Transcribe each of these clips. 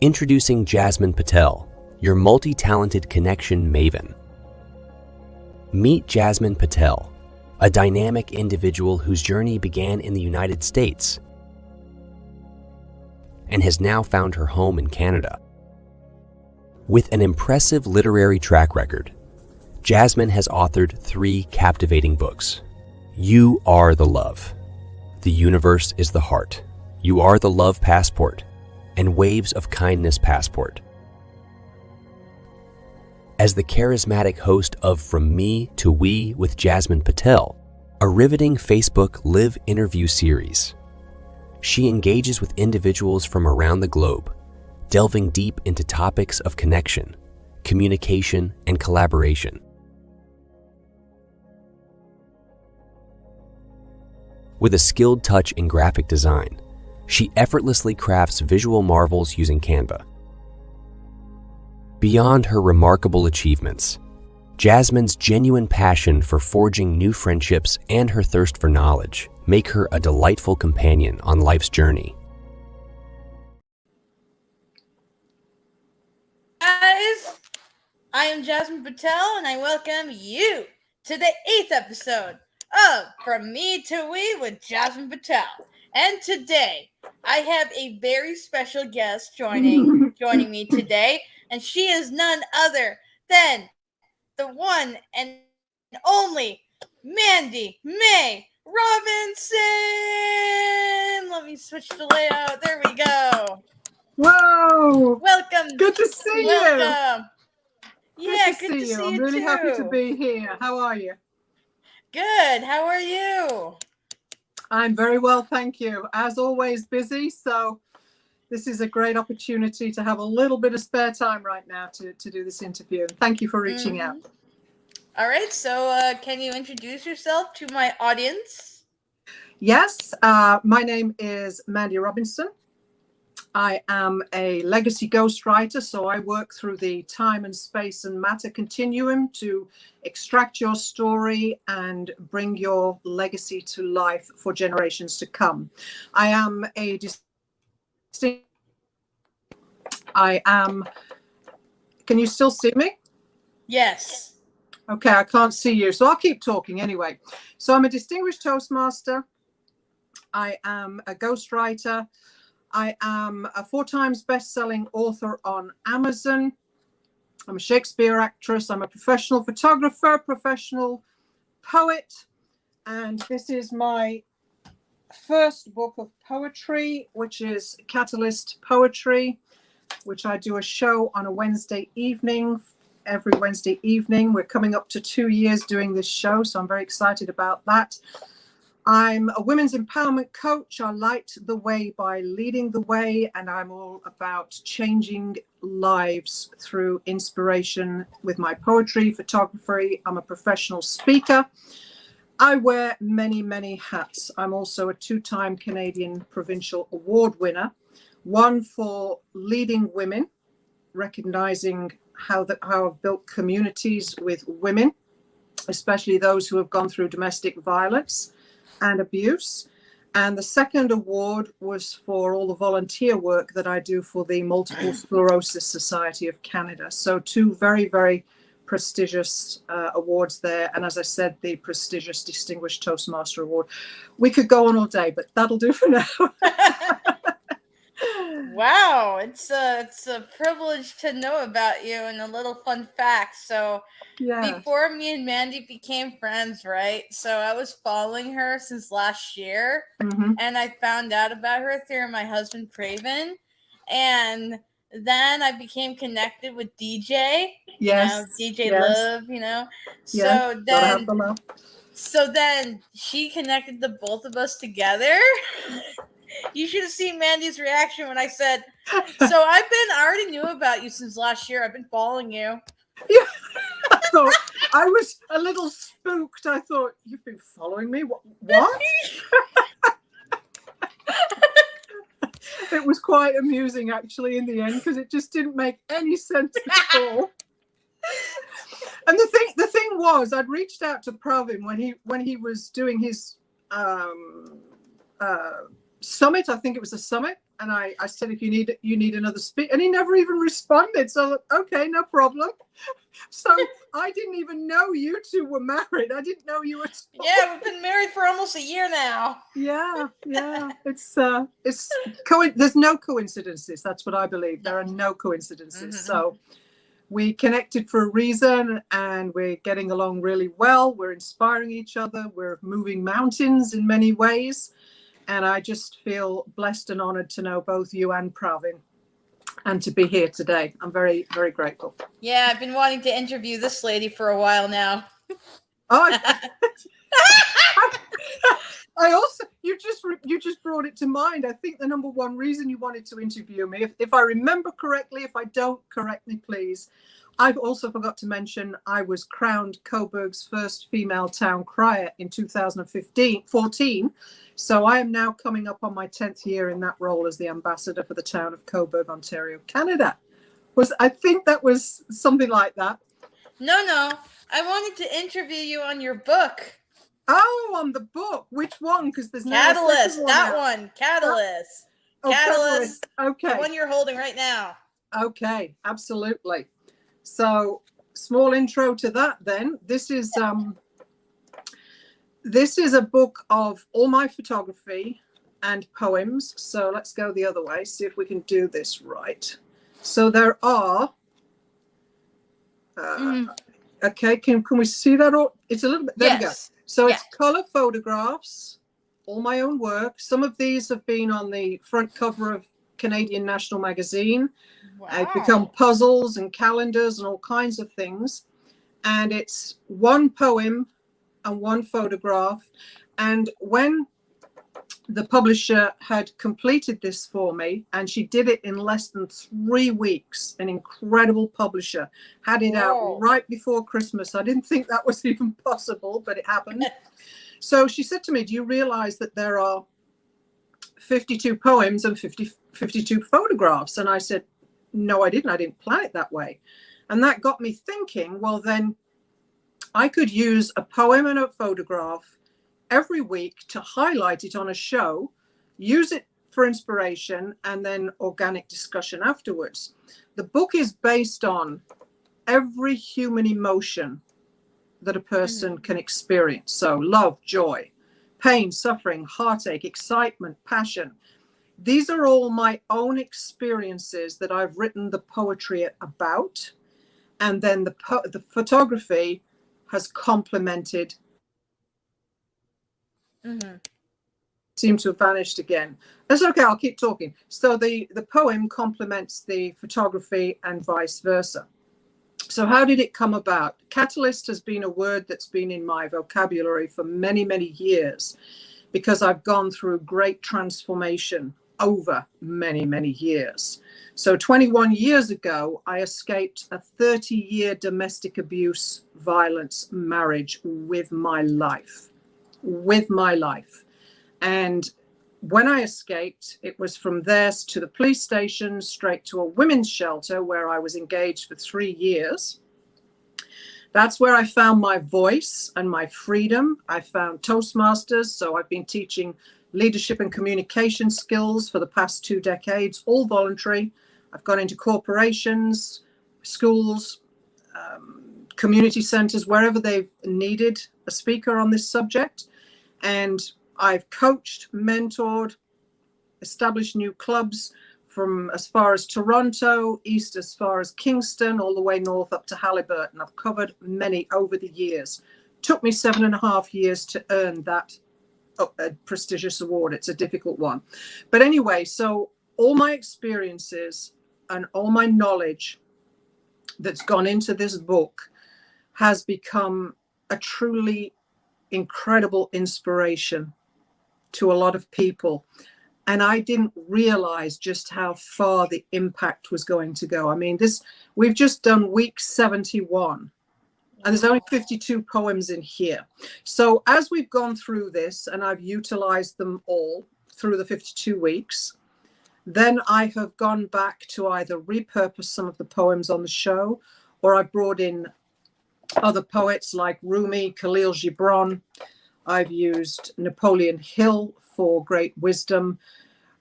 Introducing Jasmine Patel, your multi-talented connection maven. Meet Jasmine Patel, a dynamic individual whose journey began in the United States and has now found her home in Canada. With an impressive literary track record, Jasmine has authored 3 captivating books. You Are the Love, The Universe is the Heart, You Are the Love Passport, and Waves of Kindness Passport. As the charismatic host of From Me to We with Jasmine Patel, a riveting Facebook live interview series, she engages with individuals from around the globe, delving deep into topics of connection, communication, and collaboration. With a skilled touch in graphic design, she effortlessly crafts visual marvels using Canva. Beyond her remarkable achievements, Jasmine's genuine passion for forging new friendships and her thirst for knowledge make her a delightful companion on life's journey. Guys, I am Jasmine Patel, and I welcome you to the 8th episode of From Me to We with Jasmine Patel. And today, I have a very special guest joining me today, and she is none other than the one and only Mandy Robinson. Let me switch the layout. There we go. Whoa! Welcome. Good to see you. Yeah, good to see you. I'm really happy to be here. How are you? Good. How are you? I'm very well, thank you. As always, busy, so this is a great opportunity to have a little bit of spare time right now to do this interview. Thank you for reaching out. All right, so can you introduce yourself to my audience? Yes, my name is Mandy Robinson. I am a legacy ghostwriter, so I work through the time and space and matter continuum to extract your story and bring your legacy to life for generations to come. I am a can you still see me? Yes. Okay, I can't see you, so I'll keep talking anyway. So I'm a distinguished Toastmaster. I am a ghostwriter. I am a 4 times best-selling author on Amazon. I'm a Shakespeare actress. I'm a professional photographer, professional poet. And this is my first book of poetry, which is Catalyst Poetry, which I do a show on a Wednesday evening, every Wednesday evening. We're coming up to 2 years doing this show, so I'm very excited about that. I'm a women's empowerment coach. I light the way by leading the way, and I'm all about changing lives through inspiration with my poetry, photography. I'm a professional speaker. I wear many, many hats. I'm also a 2-time Canadian Provincial Award winner, one for leading women, recognizing how I've built communities with women, especially those who have gone through domestic violence and abuse. And the second award was for all the volunteer work that I do for the Multiple Sclerosis Society of Canada. So 2 very, very prestigious awards there. And as I said, the prestigious Distinguished Toastmaster Award. We could go on all day, but that'll do for now. Wow, it's a privilege to know about you and a little fun fact. So before me and Mandy became friends, right? So I was following her since last year, and I found out about her through my husband Craven, and then I became connected with DJ. DJ Love, So then she connected the both of us together. You should have seen Mandy's reaction when I said, so I already knew about you since last year. I've been following you. Yeah, I was a little spooked. I thought, you've been following me? What? It was quite amusing, actually, in the end, because it just didn't make any sense at all. And the thing was, I'd reached out to Provin when he was doing his summit. I think it was a summit And I said, if you need another speak, and he never even responded. So okay, no problem. So I didn't even know you two were married. I didn't know you were. Yeah, we've been married for almost a year now. Yeah. It's there's no coincidences. That's what I believe. There are no coincidences. Mm-hmm. So we connected for a reason, and we're getting along really well. We're inspiring each other. We're moving mountains in many ways. And I just feel blessed and honored to know both you and Pravin and to be here today. I'm very, very grateful. Yeah, I've been wanting to interview this lady for a while now. Oh, I also, you just brought it to mind. I think the number one reason you wanted to interview me, if I remember correctly, if I don't, correct me, please. I've also forgot to mention I was crowned Cobourg's first female town crier in 2014. So I am now coming up on my 10th year in that role as the ambassador for the town of Cobourg, Ontario, Canada. I think that was something like that. No. I wanted to interview you on your book. Oh, on the book. Which one? Because there's no Catalyst. That one. Catalyst. Catalyst. Okay. The one you're holding right now. Okay, absolutely. So, small intro to that then. This is a book of all my photography and poems. So let's go the other way, see if we can do this right. So there are okay, can we see that? Or it's a little bit, there we go. So it's color photographs, all my own work. Some of these have been on the front cover of Canadian National Magazine. Wow. I've become puzzles and calendars and all kinds of things. And it's one poem and one photograph. And when the publisher had completed this for me, and she did it in less than 3 weeks, an incredible publisher, had it out right before Christmas. I didn't think that was even possible, but it happened. So she said to me, do you realize that there are 52 poems and 52 photographs? And I said, no, I didn't. I didn't plan it that way. And that got me thinking, well, then I could use a poem and a photograph every week to highlight it on a show, use it for inspiration, and then organic discussion afterwards. The book is based on every human emotion that a person can experience. So love, joy, pain, suffering, heartache, excitement, passion. These are all my own experiences that I've written the poetry about. And then the photography has complemented. Seem to have vanished again. That's okay, I'll keep talking. So the poem complements the photography and vice versa. So how did it come about? Catalyst has been a word that's been in my vocabulary for many, many years because I've gone through great transformation over many, many years. So 21 years ago, I escaped a 30-year domestic abuse, violence, marriage with my life. And when I escaped, it was from there to the police station, straight to a women's shelter where I was engaged for 3 years. That's where I found my voice and my freedom. I found Toastmasters. So I've been teaching leadership and communication skills for the past 2 decades, all voluntary. I've gone into corporations, schools, community centers, wherever they've needed a speaker on this subject. And I've coached, mentored, established new clubs from as far as Toronto, east as far as Kingston, all the way north up to Halliburton. I've covered many over the years. Took me 7.5 years to earn that prestigious award. It's a difficult one. But anyway, so all my experiences and all my knowledge that's gone into this book has become a truly incredible inspiration to a lot of people. And I didn't realize just how far the impact was going to go. I mean, we've just done week 71, and there's only 52 poems in here. So as we've gone through this, and I've utilized them all through the 52 weeks, then I have gone back to either repurpose some of the poems on the show, or I brought in other poets like Rumi, Khalil Gibran. I've used Napoleon Hill for great wisdom.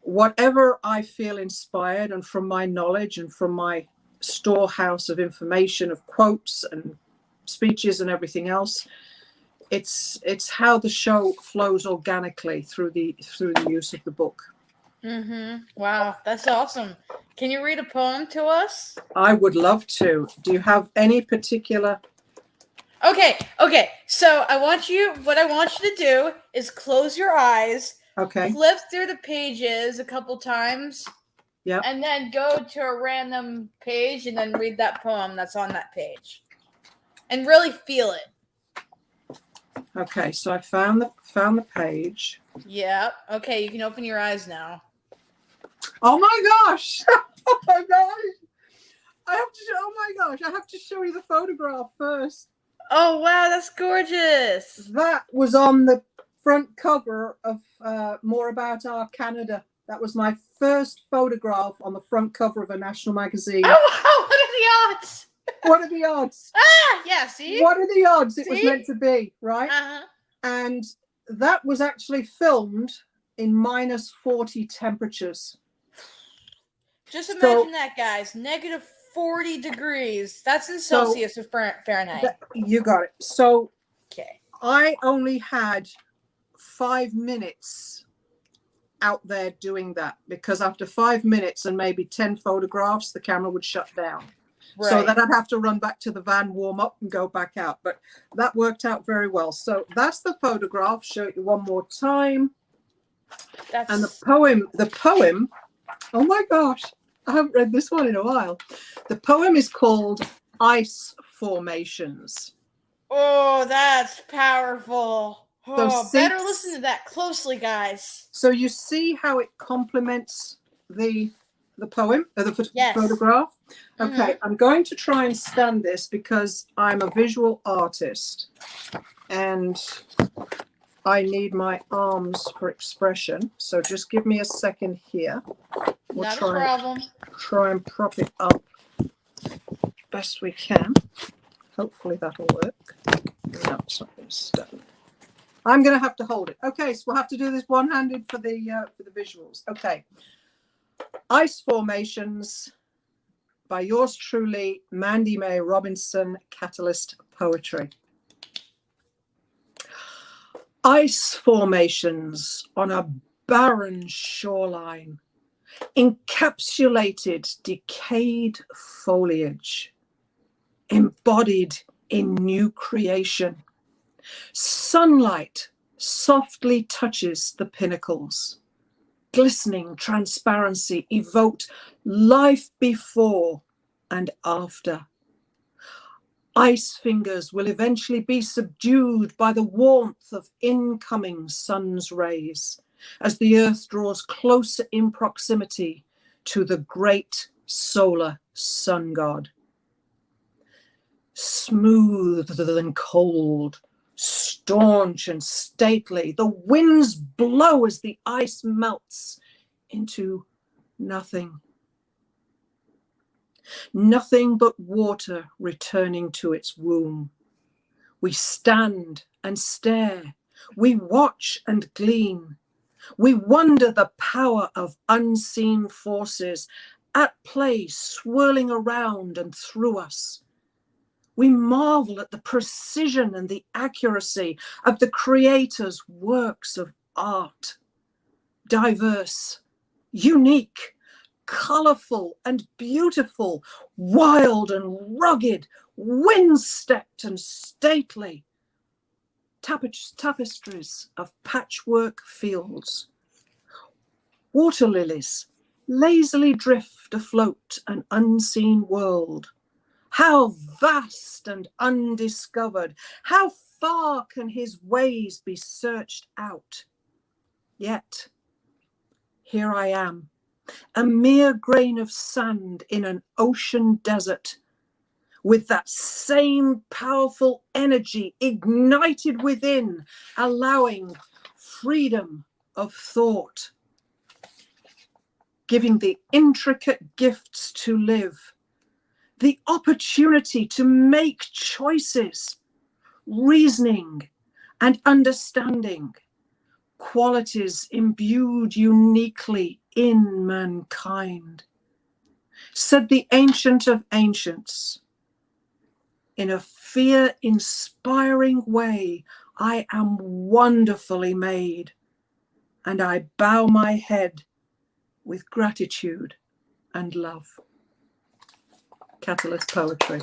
whatever I feel inspired, and from my knowledge and from my storehouse of information, of quotes and speeches and everything else, it's how the show flows organically through the use of the book. Wow, that's awesome. Can you read a poem to us? I would love to. Do you have any particular? Okay. So what I want you to do is close your eyes. Okay. Flip through the pages a couple times. Yeah. And then go to a random page and then read that poem that's on that page. And really feel it. Okay, so I found the page. Yep. Okay, you can open your eyes now. Oh my gosh! Oh my gosh! Oh my gosh! I have to show you the photograph first. Oh wow, that's gorgeous. That was on the front cover of More About Our Canada. That was my first photograph on the front cover of a national magazine. Oh, what are the odds? What are the odds? Yeah, see? What are the odds? It See? was meant to be, right? Uh-huh. And that was actually filmed in -40 temperatures. Just imagine that, guys. -40 degrees. That's in Celsius or Fahrenheit. You got it. So Okay. I only had 5 minutes out there doing that, because after 5 minutes and maybe 10 photographs, the camera would shut down. Right. So then I'd have to run back to the van, warm up, and go back out. But that worked out very well. So that's the photograph. Show it you one more time. And the poem, oh my gosh, I haven't read this one in a while. The poem is called Ice Formations. Oh, that's powerful. Oh, So better listen to that closely, guys. So you see how it complements the poem, or the Yes. photograph? Okay, I'm going to try and stand this because I'm a visual artist and I need my arms for expression. So just give me a second here. We'll Not a problem. Try and prop it up best we can. Hopefully that'll work. No, it's not going to stand. I'm going to have to hold it. Okay, so we'll have to do this one-handed for the visuals. Okay. Ice Formations by yours truly, Mandy Robinson, Catalyst Poetry. Ice formations on a barren shoreline, encapsulated decayed foliage, embodied in new creation. Sunlight softly touches the pinnacles. Glistening transparency evoked life before and after. Ice fingers will eventually be subdued by the warmth of incoming sun's rays as the earth draws closer in proximity to the great solar sun god. Smoother than cold, staunch and stately, the winds blow as the ice melts into nothing. Nothing but water returning to its womb. We stand and stare. We watch and glean. We wonder the power of unseen forces at play, swirling around and through us. We marvel at the precision and the accuracy of the creator's works of art. Diverse, unique, colorful and beautiful, wild and rugged, wind-stepped and stately. Tapestries of patchwork fields. Water lilies lazily drift afloat an unseen world. How vast and undiscovered, how far can his ways be searched out? Yet, here I am, a mere grain of sand in an ocean desert, with that same powerful energy ignited within, allowing freedom of thought, giving the intricate gifts to live, the opportunity to make choices, reasoning and understanding, qualities imbued uniquely in mankind. Said the Ancient of Ancients, in a fear-inspiring way, I am wonderfully made, and I bow my head with gratitude and love. Catalyst Poetry.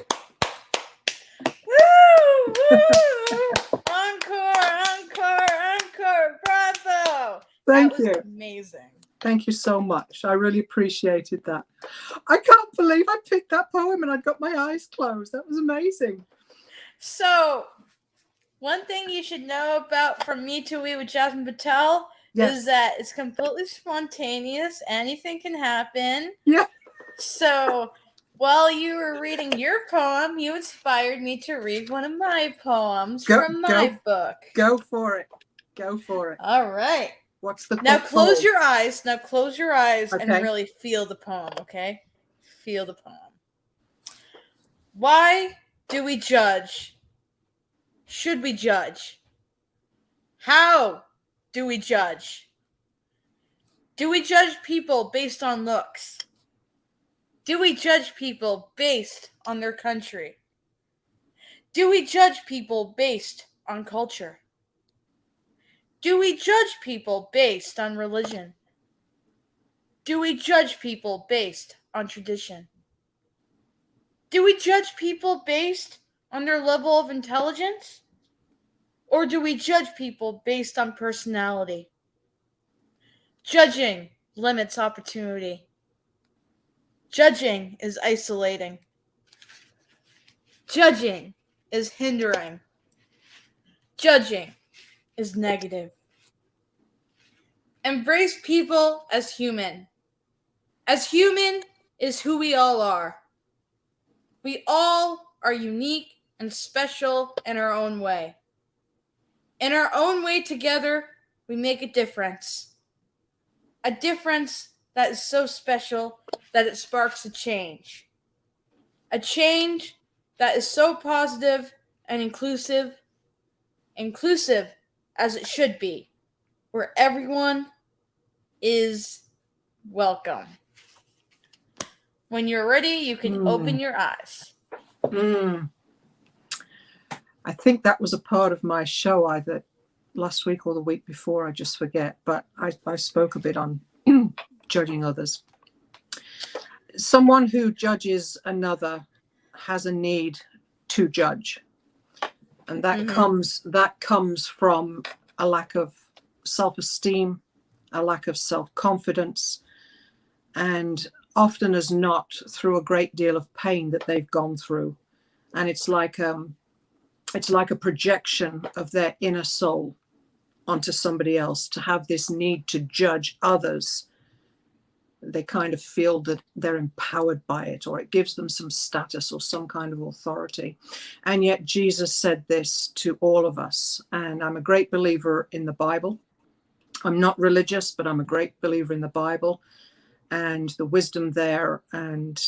Woo! Woo! Encore! Encore! Encore! Bravo! Thank That was you. amazing. Thank you so much. I really appreciated that. I can't believe I picked that poem and I'd got my eyes closed. That was amazing. So, one thing you should know about From Me to We with Jasmine Patel is that it's completely spontaneous. Anything can happen. Yeah. So, while you were reading your poem, you inspired me to read one of my poems from my book. Go for it. Go for it. All right. What's the Now book close called? your eyes. Now close your eyes and Okay. really feel the poem, okay? Feel the poem. Why do we judge? Should we judge? How do we judge? Do we judge people based on looks? Do we judge people based on their country? Do we judge people based on culture? Do we judge people based on religion? Do we judge people based on tradition? Do we judge people based on their level of intelligence? Or do we judge people based on personality? Judging limits opportunity. Judging is isolating. Judging is hindering. Judging is negative. Embrace people as human. As human is who we all are. We all are unique and special in our own way. In our own way together, we make a difference. A difference that is so special that it sparks a change. A change that is so positive and inclusive as it should be, where everyone is welcome. When you're ready, you can open your eyes. I think that was a part of my show either last week or the week before, I just forget, but I spoke a bit on judging others. Someone who judges another has a need to judge, and that comes from a lack of self-esteem, a lack of self-confidence, and often as not through a great deal of pain that they've gone through. And it's like a projection of their inner soul onto somebody else, to have this need to judge others. They kind of feel that they're empowered by it, or it gives them some status or some kind of authority. And yet Jesus said this to all of us. And I'm a great believer in the Bible. I'm not religious, but I'm a great believer in the Bible and the wisdom there, and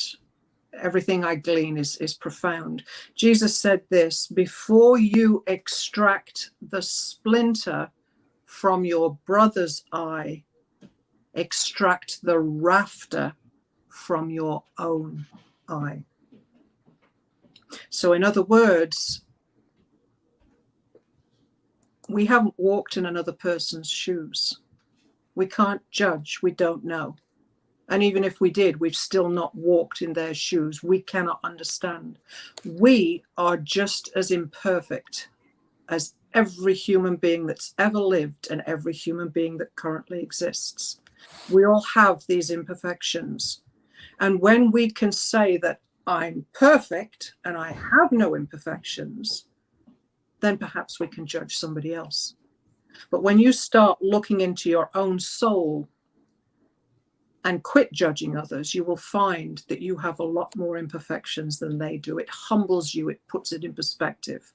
everything I glean is profound. Jesus said this: before you extract the splinter from your brother's eye, extract the rafter from your own eye. So in other words, we haven't walked in another person's shoes. We can't judge. We don't know. And even if we did, we've still not walked in their shoes. We cannot understand. We are just as imperfect as every human being that's ever lived and every human being that currently exists. We all have these imperfections. And when we can say that I'm perfect and I have no imperfections, then perhaps we can judge somebody else. But when you start looking into your own soul and quit judging others, you will find that you have a lot more imperfections than they do. It humbles you. It puts it in perspective.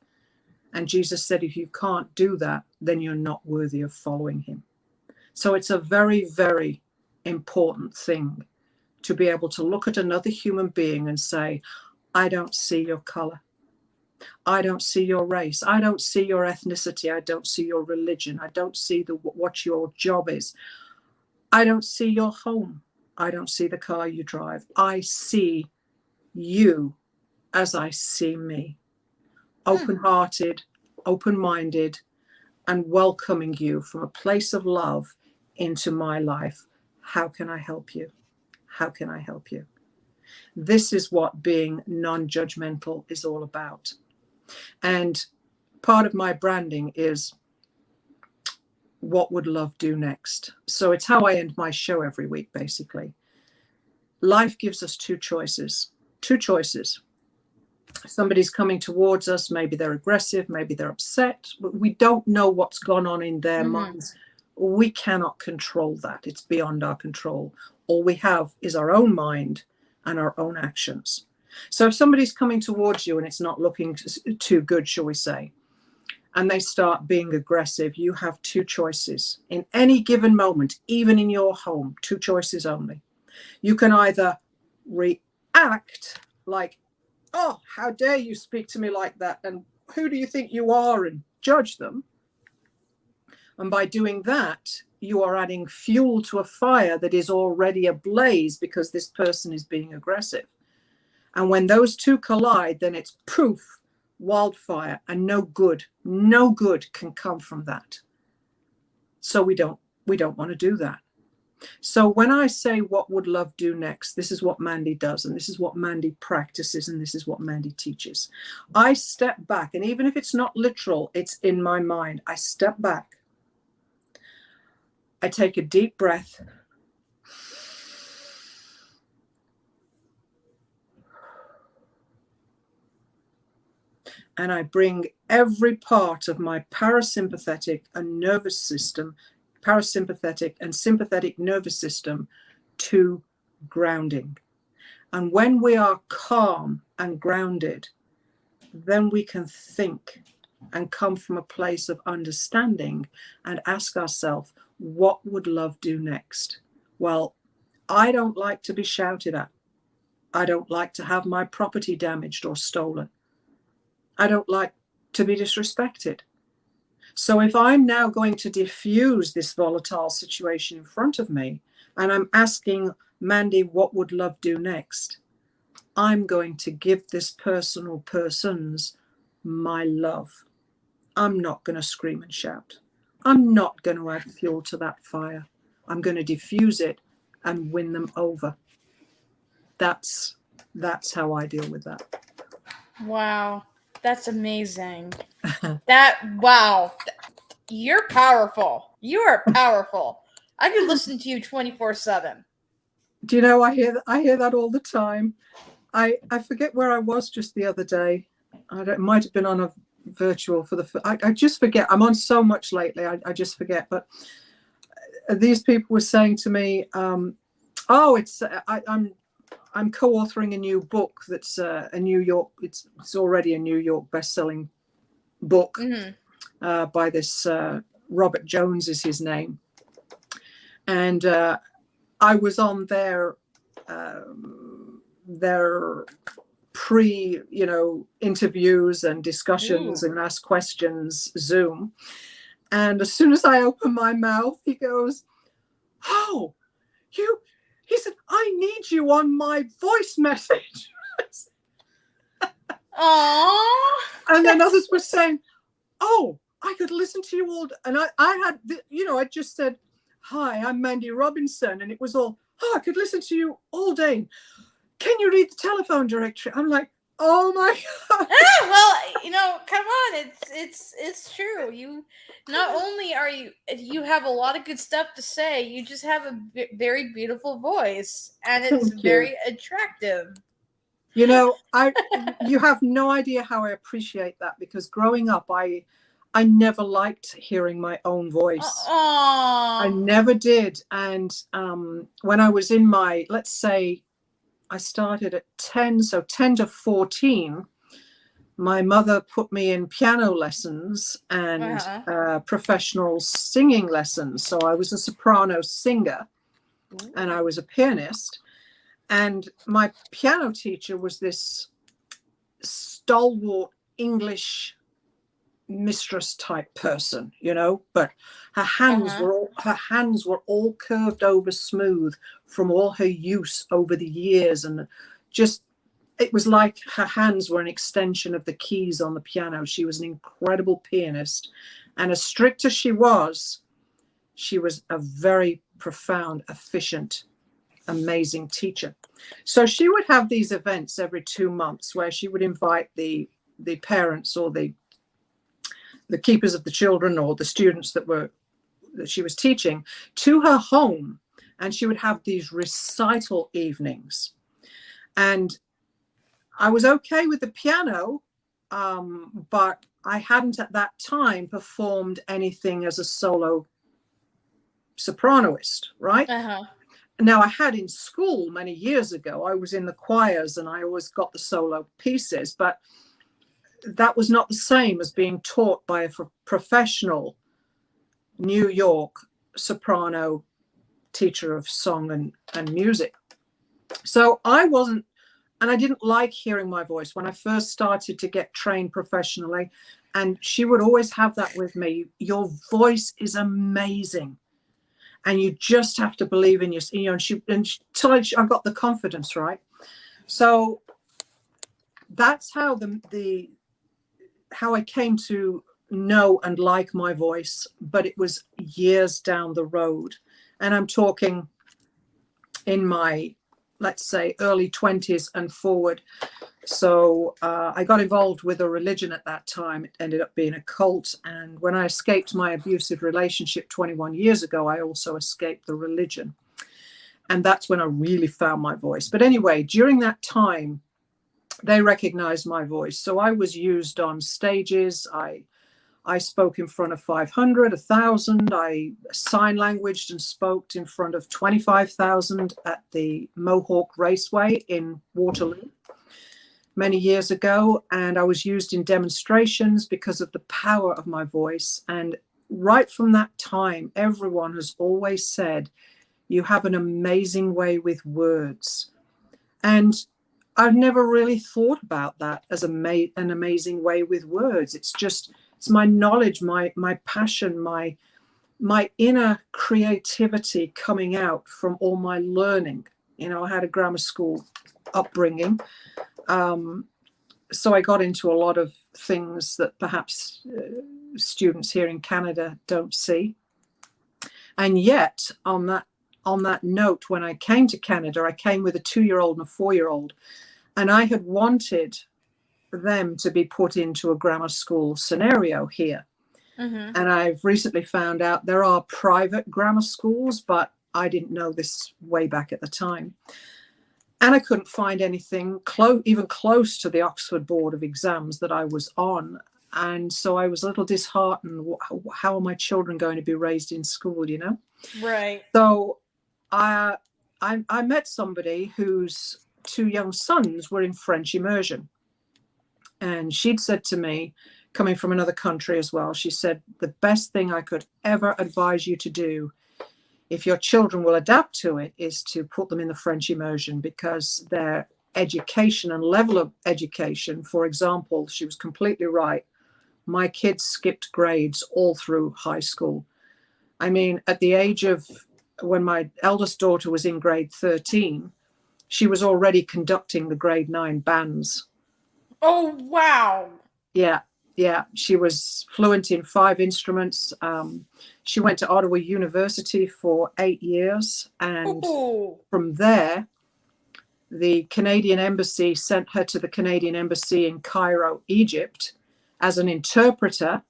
And Jesus said, if you can't do that, then you're not worthy of following him. So it's a very, very important thing to be able to look at another human being and say, I don't see your color. I don't see your race. I don't see your ethnicity. I don't see your religion. I don't see what your job is. I don't see your home. I don't see the car you drive. I see you as I see me. Open-hearted, open-minded, and welcoming you from a place of love into my life. How can I help you? How can I help you? This is what being non-judgmental is all about. And part of my branding is what would love do next? So it's how I end my show every week, basically. Life gives us two choices. Two choices. Somebody's coming towards us, maybe they're aggressive, maybe they're upset, but we don't know what's gone on in their minds. We cannot control that. It's beyond our control. All we have is our own mind and our own actions. So if somebody's coming towards you and it's not looking too good, shall we say, and they start being aggressive, you have two choices. In any given moment, even in your home, two choices only. You can either react like, oh, how dare you speak to me like that? And who do you think you are? And judge them. And by doing that, you are adding fuel to a fire that is already ablaze because this person is being aggressive. And when those two collide, then it's poof, wildfire, and no good can come from that. So we don't want to do that. So when I say what would love do next, this is what Mandy does, and this is what Mandy practices, and this is what Mandy teaches. I step back, and even if it's not literal, it's in my mind. I step back. I take a deep breath. And I bring every part of my parasympathetic and nervous system, parasympathetic and sympathetic nervous system to grounding. And when we are calm and grounded, then we can think and come from a place of understanding and ask ourselves, what would love do next? Well, I don't like to be shouted at. I don't like to have my property damaged or stolen. I don't like to be disrespected. So if I'm now going to diffuse this volatile situation in front of me, and I'm asking Mandy, what would love do next? I'm going to give this person or persons my love. I'm not going to scream and shout. I'm not going to add fuel to that fire. I'm going to diffuse it and win them over. That's how I deal with that. Wow. That's amazing. Wow. You're powerful. You are powerful. I could listen to you 24/7. Do you know, I hear that all the time. I forget where I was just the other day. It might have been on a virtual for the. I just forget. I'm on so much lately. I just forget. But these people were saying to me, I'm co-authoring a new book that's a New York. It's already a New York best-selling book by this Robert Jones is his name, and I was on their pre, interviews and discussions and ask questions Zoom, and as soon as I open my mouth, he goes, "Oh, you." He said, I need you on my voice message. Aww. And then others were saying, oh, I could listen to you all. And I had, I just said, hi, I'm Mandy Robinson. And it was all, I could listen to you all day. Can you read the telephone directory? I'm like, oh my God. Well, come on. It's true. You not only you have a lot of good stuff to say, you just have a very beautiful voice, and it's very attractive. You have no idea how I appreciate that, because growing up, I never liked hearing my own voice. I never did. And when I was in my, let's say, I started at 10, so 10 to 14, my mother put me in piano lessons and professional singing lessons. So I was a soprano singer and I was a pianist. And my piano teacher was this stalwart English mistress type person, but her hands were all curved over smooth from all her use over the years, and just it was like her hands were an extension of the keys on the piano. She was an incredible pianist, and as strict as she was a very profound, efficient, amazing teacher. So she would have these events every 2 months where she would invite the parents or the keepers of the children or the students that she was teaching to her home, and she would have these recital evenings. And I was okay with the piano, but I hadn't at that time performed anything as a solo sopranoist, right? Now, I had in school many years ago, I was in the choirs and I always got the solo pieces, but that was not the same as being taught by a professional New York soprano teacher of song and music. So I wasn't, and I didn't like hearing my voice when I first started to get trained professionally. And she would always have that with me. Your voice is amazing, and you just have to believe in your, and she I got the confidence, right? So that's how how I came to know and like my voice, but it was years down the road. And I'm talking in my, let's say, early 20s and forward. So I got involved with a religion at that time. It ended up being a cult. And when I escaped my abusive relationship 21 years ago, I also escaped the religion. And that's when I really found my voice. But anyway, during that time, they recognized my voice. So I was used on stages. I spoke in front of 500, 1,000. I sign languaged and spoke in front of 25,000 at the Mohawk Raceway in Waterloo many years ago. And I was used in demonstrations because of the power of my voice. And right from that time, everyone has always said, you have an amazing way with words. And I've never really thought about that as an amazing way with words. It's my knowledge, my passion, my inner creativity coming out from all my learning. I had a grammar school upbringing. So I got into a lot of things that perhaps students here in Canada don't see. And yet, on that note, when I came to Canada, I came with a 2-year-old and a 4-year-old, and I had wanted them to be put into a grammar school scenario here. And I've recently found out there are private grammar schools, but I didn't know this way back at the time. And I couldn't find anything even close to the Oxford Board of Exams that I was on. And so I was a little disheartened. How are my children going to be raised in school, Right. So I met somebody whose 2 young sons were in French immersion. And she'd said to me, coming from another country as well, she said, the best thing I could ever advise you to do, if your children will adapt to it, is to put them in the French immersion, because their education and level of education, for example, she was completely right. My kids skipped grades all through high school. I mean, at the age of, when my eldest daughter was in grade 13, she was already conducting the grade 9 bands. Oh, wow. Yeah. She was fluent in 5 instruments. She went to Ottawa University for 8 years. And from there, the Canadian Embassy sent her to the Canadian Embassy in Cairo, Egypt, as an interpreter.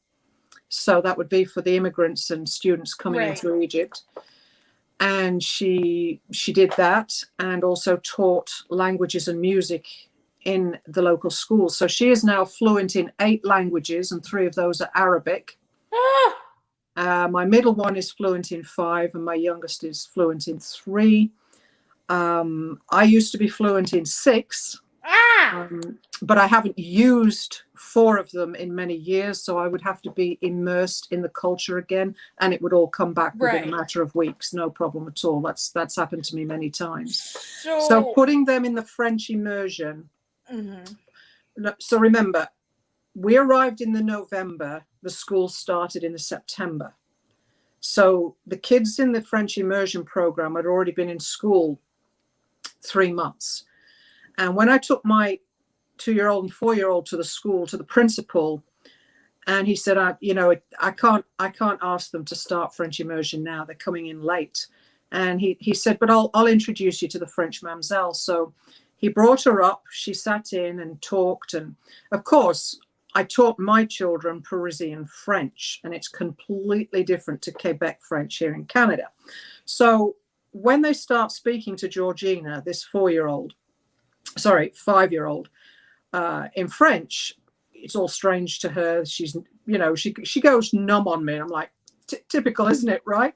So that would be for the immigrants and students coming into Egypt. And she did that, and also taught languages and music in the local schools. So she is now fluent in 8 languages, and 3 of those are Arabic. My middle one is fluent in 5, and my youngest is fluent in 3. I used to be fluent in 6, but I haven't used 4 of them in many years, so I would have to be immersed in the culture again, and it would all come back within a matter of weeks. No problem at all. That's happened to me many times. So putting them in the French immersion. So remember, we arrived in the November. The school started in the September. So the kids in the French immersion program had already been in school 3 months. And when I took my 2-year-old and 4-year-old to the school, to the principal, and he said, I can't ask them to start French immersion now. They're coming in late. And he said, but I'll introduce you to the French mamselle. So he brought her up. She sat in and talked. And of course, I taught my children Parisian French, and it's completely different to Quebec French here in Canada. So when they start speaking to Georgina, this 5-year-old, in French, it's all strange to her. She's, she goes numb on me. I'm like, typical, isn't it? Right?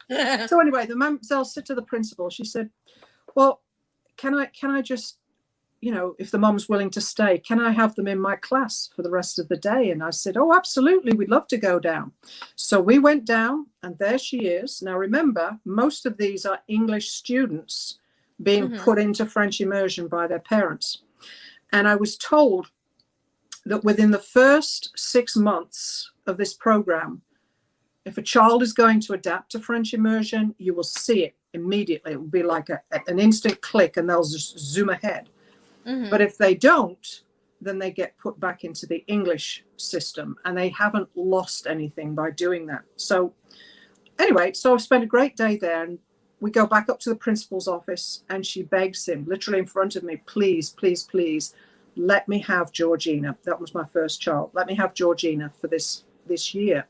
So anyway, the mamselle said to the principal, she said, well, can I just, if the mom's willing to stay, can I have them in my class for the rest of the day? And I said, oh, absolutely. We'd love to go down. So we went down, and there she is. Now, remember, most of these are English students being put into French immersion by their parents. And I was told that within the first 6 months of this program, if a child is going to adapt to French immersion, you will see it immediately. It will be like an instant click, and they'll just zoom ahead. But if they don't, then they get put back into the English system, and they haven't lost anything by doing that. So anyway, so I spent a great day there, and we go back up to the principal's office, and she begs him, literally in front of me, please, please, please, let me have Georgina. That was my first child. Let me have Georgina for this year.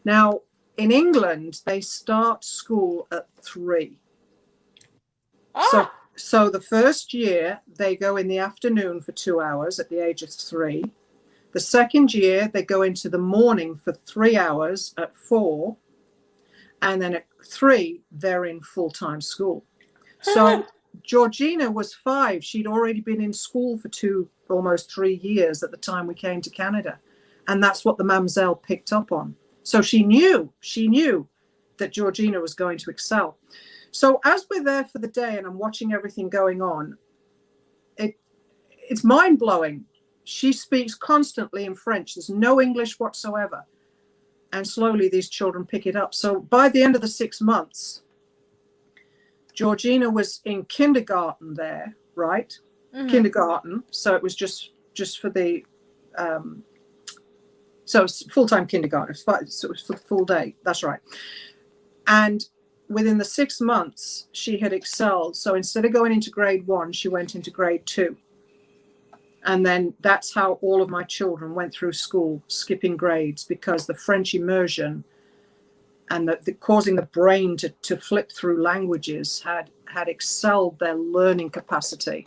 Now, in England, they start school at 3. So the first year, they go in the afternoon for 2 hours at the age of 3. The second year, they go into the morning for 3 hours at 4. And then at 3, they're in full-time school. So Georgina was 5. She'd already been in school for almost 3 years at the time we came to Canada. And that's what the mamselle picked up on. So she knew that Georgina was going to excel. So as we're there for the day and I'm watching everything going on, it's mind-blowing. She speaks constantly in French. There's no English whatsoever. And slowly these children pick it up. So by the end of the 6 months, Georgina was in kindergarten there, right? Kindergarten. So it was just for the, so it's full-time kindergarten. So it was for the full day. That's right. And within the 6 months, she had excelled. So instead of going into grade 1, she went into grade 2. And then that's how all of my children went through school, skipping grades, because the French immersion and the causing the brain to flip through languages had excelled their learning capacity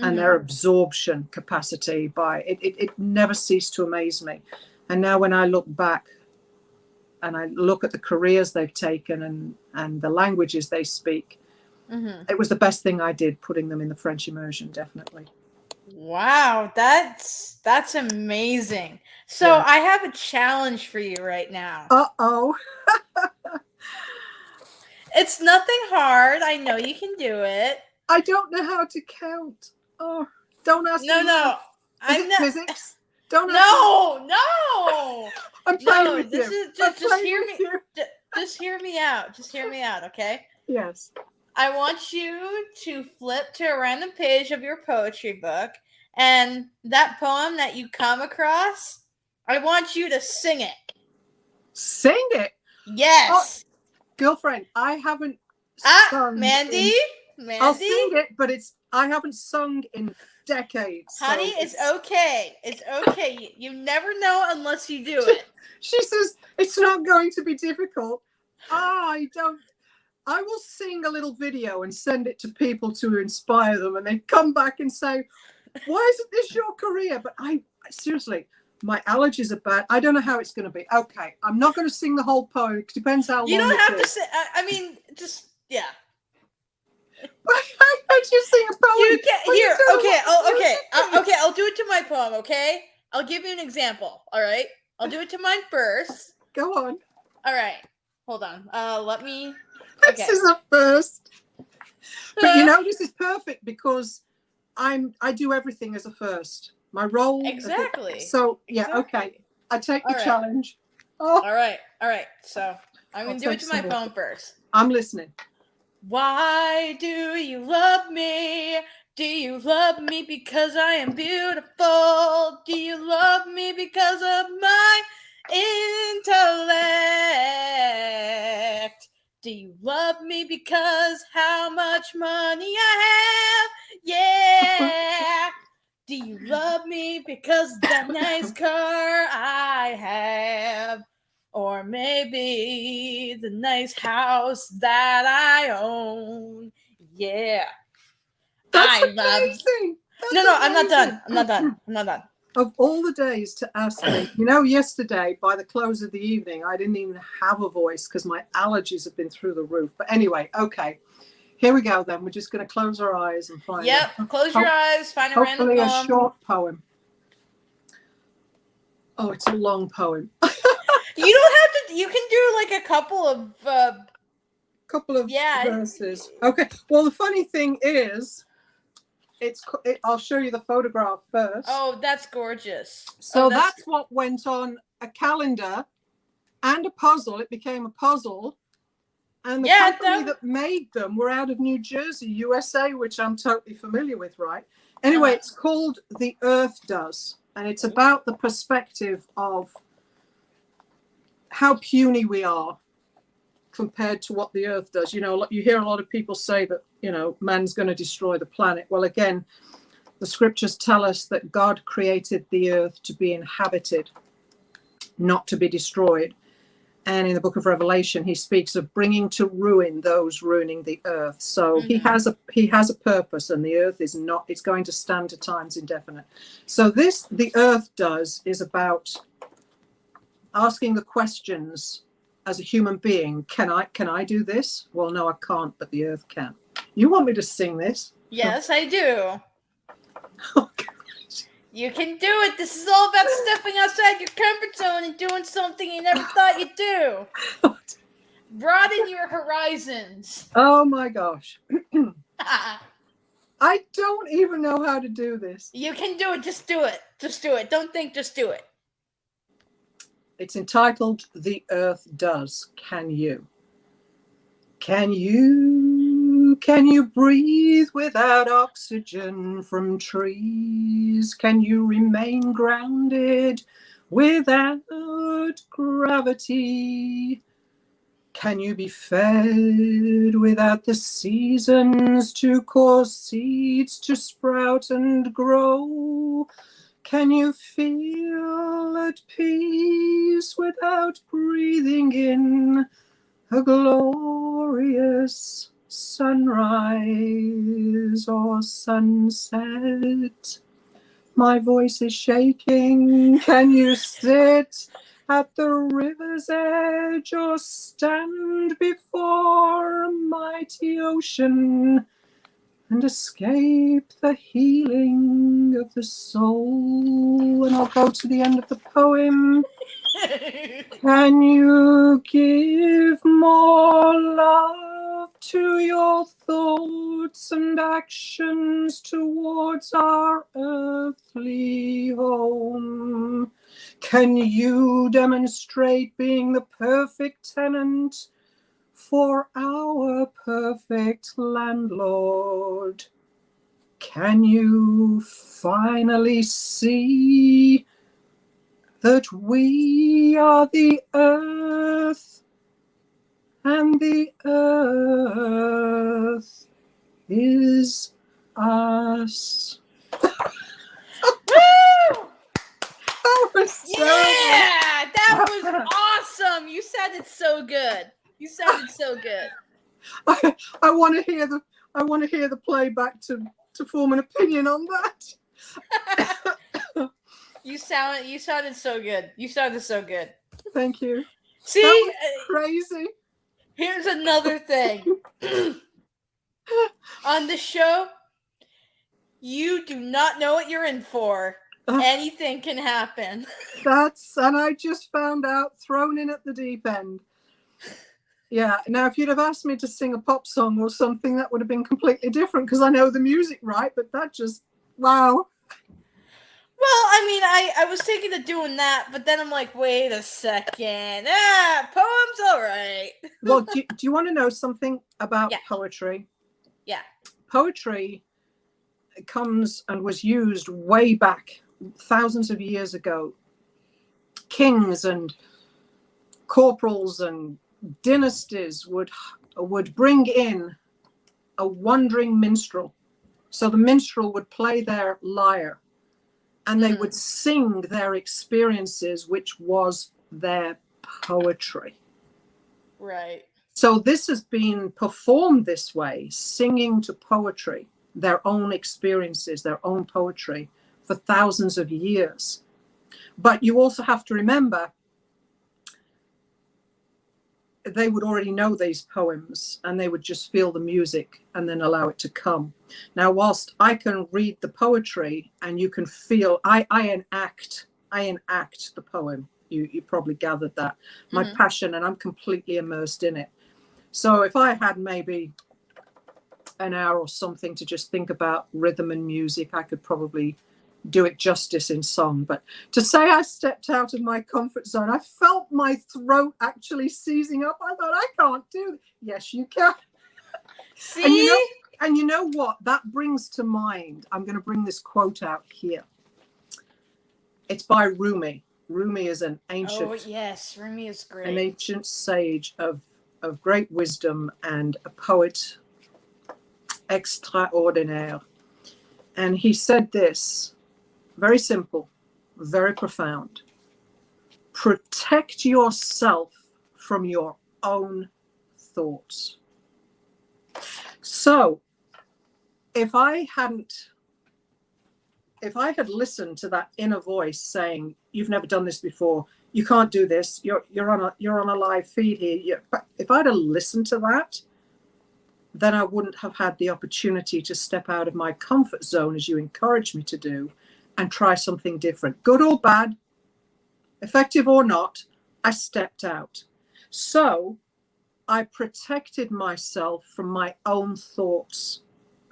and their absorption capacity by it never ceased to amaze me. And now when I look back and I look at the careers they've taken and the languages they speak, it was the best thing I did, putting them in the French immersion, definitely. Wow, that's amazing. So yeah. I have a challenge for you right now. Uh-oh. It's nothing hard. I know you can do it. I don't know how to count. Oh, don't ask me. No. I'm not physics. Don't ask me. No. I'm playing with this you. Is just hear me. Just hear me out. Just hear me out, okay? Yes. I want you to flip to a random page of your poetry book, and that poem that you come across, I want you to sing it. Sing it? Yes. Oh, girlfriend, I haven't sung. Mandy? I'll sing it, but I haven't sung in decades. Honey, so it's okay. It's okay. You never know unless you do it. She says it's not going to be difficult. I will sing a little video and send it to people to inspire them, and they come back and say, why isn't this your career? But I seriously, my allergies are bad. I don't know how it's going to be. Okay, I'm not going to sing the whole poem. It depends how long you don't have is. to sing. I mean, just, yeah. Why can't you sing a poem? You can, here, okay, I'll do it to my poem, okay? I'll give you an example, all right? I'll do it to mine first. Go on. All right, hold on. Let me... This is a first. But this is perfect because I do everything as a first. My role. Exactly. So yeah, Exactly. okay. I take the All right. challenge. Oh, All right. So I'm going I'll to do it take to my some phone first. I'm listening. Why do you love me? Do you love me because I am beautiful? Do you love me because of my intellect? Do you love me because how much money I have? Yeah. Do you love me because that nice car I have? Or maybe the nice house that I own. Yeah. That's I love. amazing. That's No, I'm not amazing. done. I'm not done. Of all the days to ask me, yesterday by the close of the evening, I didn't even have a voice because my allergies have been through the roof. But anyway, okay, here we go then. We're just going to close our eyes and find Close your eyes, find a random hopefully poem. a short poem. Oh, it's a long poem. You don't have to, you can do like a couple of verses. Okay, well, the funny thing is, I'll show you the photograph first. Oh, that's gorgeous. So that's what went on a calendar and a puzzle. It became a puzzle. And the company that made them were out of New Jersey, USA, which I'm totally familiar with, right? Anyway, it's called The Earth Does. And it's about the perspective of how puny we are compared to what the Earth does. You hear a lot of people say that, man's going to destroy the planet. Well, again, the scriptures tell us that God created the earth to be inhabited, not to be destroyed. And in the book of Revelation, he speaks of bringing to ruin those ruining the earth. So he has a purpose, and the earth is not, it's going to stand to times indefinite. So The Earth Does is about asking the questions as a human being. Can I do this? Well, no, I can't, but the earth can. You want me to sing this? Yes, I do. Oh, you can do it. This is all about stepping outside your comfort zone and doing something you never thought you'd do. Broaden your horizons. Oh my gosh. I don't even know how to do this. You can do it. Just do it. Just do it. Don't think, just do it. It's entitled The Earth Does. Can you? Can you breathe without oxygen from trees? Can you remain grounded without gravity? Can you be fed without the seasons to cause seeds to sprout and grow? Can you feel at peace without breathing in a glorious sunrise or sunset? My voice is shaking. Can you sit at the river's edge or stand before a mighty ocean and escape the healing of the soul? And I'll go to the end of the poem. Can you give more love to your thoughts and actions towards our earthly home? Can you demonstrate being the perfect tenant for our perfect landlord? Can you finally see that we are the earth and the earth is us? Woo! That was so that was awesome. You sounded so good. I want to hear the playback to form an opinion on that. You sounded so good. Thank you. See, that was crazy. Here's another thing. On the show, you do not know what you're in for. Anything can happen. And I just found out, thrown in at the deep end. Yeah. Now, if you'd have asked me to sing a pop song or something, that would have been completely different because I know the music, right? But that just, wow. Well, I mean, I was thinking of doing that, but then I'm like, wait a second. Poems, all right. Well, do you want to know something about Yeah. poetry? Yeah. Poetry comes and was used way back, thousands of years ago. Kings and corporals and dynasties would bring in a wandering minstrel. So the minstrel would play their lyre and they would sing their experiences, which was their poetry. Right. So this has been performed this way, singing to poetry, their own experiences, their own poetry, for thousands of years. But you also have to remember, they would already know these poems and they would just feel the music and then allow it to come. Now, whilst I can read the poetry and you can feel, I enact the poem. You probably gathered that. My passion, and I'm completely immersed in it. So if I had maybe an hour or something to just think about rhythm and music, I could probably do it justice in song. But to say I stepped out of my comfort zone, I felt my throat actually seizing up. I thought, I can't do it. Yes, you can. See? And you know what? That brings to mind, I'm going to bring this quote out here. It's by Rumi. Rumi is an ancient. Oh, yes. Rumi is great. An ancient sage of great wisdom and a poet extraordinaire. And he said this, very simple, very profound. Protect yourself from your own thoughts. So if I had listened to that inner voice saying, you've never done this before, you can't do this, you're on a live feed here. If I'd have listened to that, then I wouldn't have had the opportunity to step out of my comfort zone, as you encouraged me to do, and try something different. Good or bad, effective or not, I stepped out. So I protected myself from my own thoughts.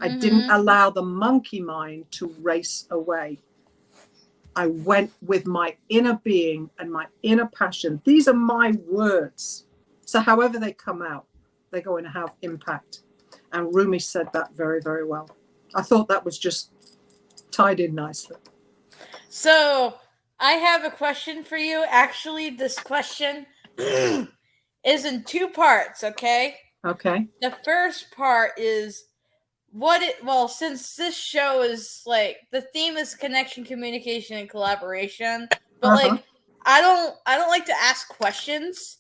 I didn't allow the monkey mind to race away. I went with my inner being and my inner passion. These are my words. So however they come out, they're going to have impact. And Rumi said that very, very well. I thought that was just tied in nicely. So I have a question for you. Actually, this question is in two parts, okay? Okay. The first part is since this show is like, the theme is connection, communication, and collaboration, but like, I don't like to ask questions.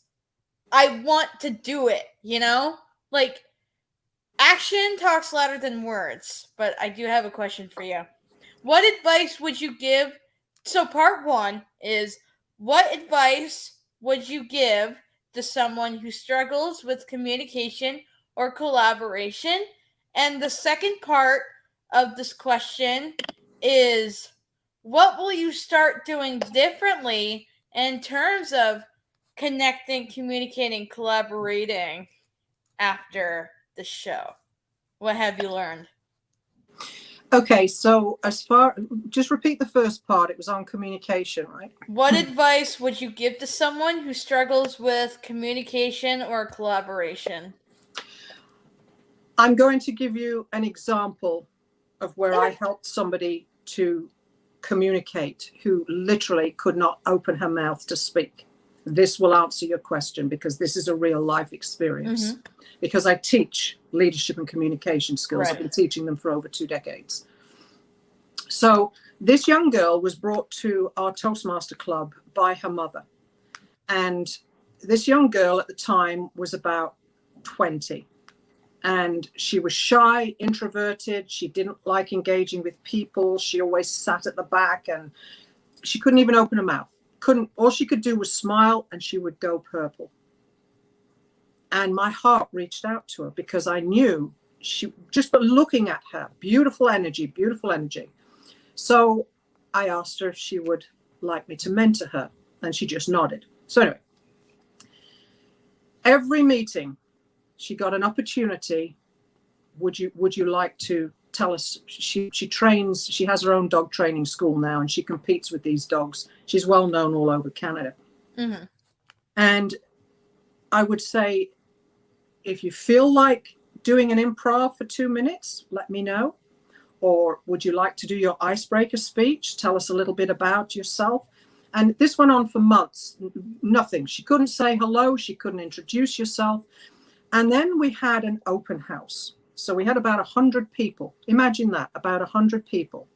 I want to do it, you know? Like, action talks louder than words, but I do have a question for you. What advice would you give? So part one is, what advice would you give to someone who struggles with communication or collaboration? And the second part of this question is, what will you start doing differently in terms of connecting, communicating, collaborating after the show? What have you learned? Okay, so just repeat the first part. It was on communication, right? What advice would you give to someone who struggles with communication or collaboration? I'm going to give you an example of where I helped somebody to communicate who literally could not open her mouth to speak. This will answer your question because this is a real life experience. Because I teach leadership and communication skills. I've been teaching them for over 2 decades. So this young girl was brought to our Toastmaster club by her mother. And this young girl at the time was about 20. And she was shy, introverted. She didn't like engaging with people. She always sat at the back and she couldn't even open her mouth. All she could do was smile and she would go purple. And my heart reached out to her because I knew just by looking at her, beautiful energy, beautiful energy. So I asked her if she would like me to mentor her, and she just nodded. So anyway, every meeting, she got an opportunity. Would you like to tell us. She trains. She has her own dog training school now, and she competes with these dogs. She's well known all over Canada. Mm-hmm. And I would say, if you feel like doing an improv for 2 minutes, let me know. Or would you like to do your icebreaker speech? Tell us a little bit about yourself. And this went on for months. Nothing. She couldn't say hello. She couldn't introduce herself. And then we had an open house. So we had about 100 people. Imagine that, about 100 people.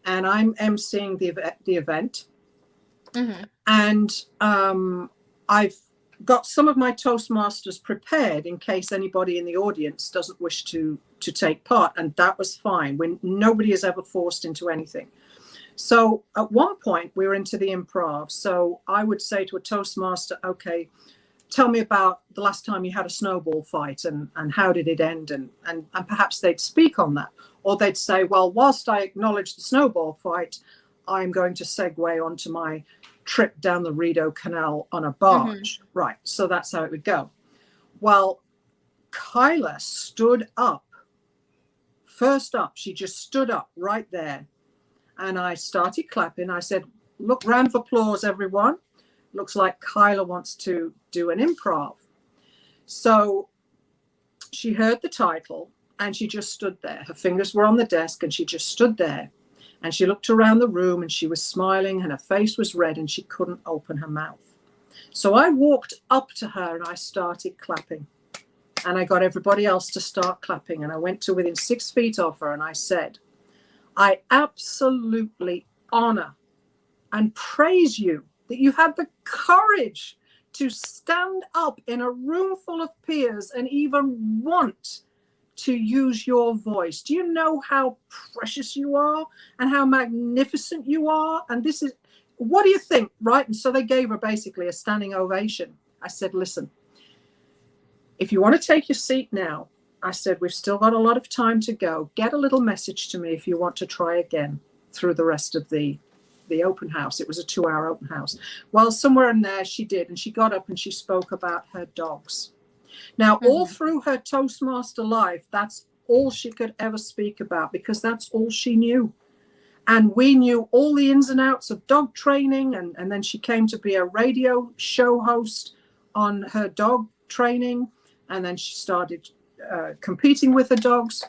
And I'm emceeing the event. Mm-hmm. And I've got some of my Toastmasters prepared in case anybody in the audience doesn't wish to take part. And that was fine. Nobody is ever forced into anything. So at one point we were into the improv. So I would say to a Toastmaster, okay, tell me about the last time you had a snowball fight and how did it end? And perhaps they'd speak on that. Or they'd say, well, whilst I acknowledge the snowball fight, I'm going to segue onto my trip down the Rideau Canal on a barge. Mm-hmm. Right. So that's how it would go. Well, Kyla stood up. First up, she just stood up right there. And I started clapping. I said, look, round of applause, everyone. Looks like Kyla wants to do an improv. So she heard the title and she just stood there. Her fingers were on the desk and she just stood there. And she looked around the room and she was smiling and her face was red and she couldn't open her mouth. So I walked up to her and I started clapping. And I got everybody else to start clapping. And I went to within 6 feet of her and I said, I absolutely honor and praise you that you had the courage to stand up in a room full of peers and even want to use your voice. Do you know how precious you are and how magnificent you are? And this is, what do you think? Right. And so they gave her basically a standing ovation. I said, listen, if you want to take your seat now, I said, we've still got a lot of time to go. Get a little message to me if you want to try again through the rest of the open house. It was a 2-hour open house. Well, somewhere in there she did. And she got up and she spoke about her dogs. Now, all through her Toastmaster life, that's all she could ever speak about because that's all she knew. And we knew all the ins and outs of dog training. And then she came to be a radio show host on her dog training. And then she started competing with the dogs.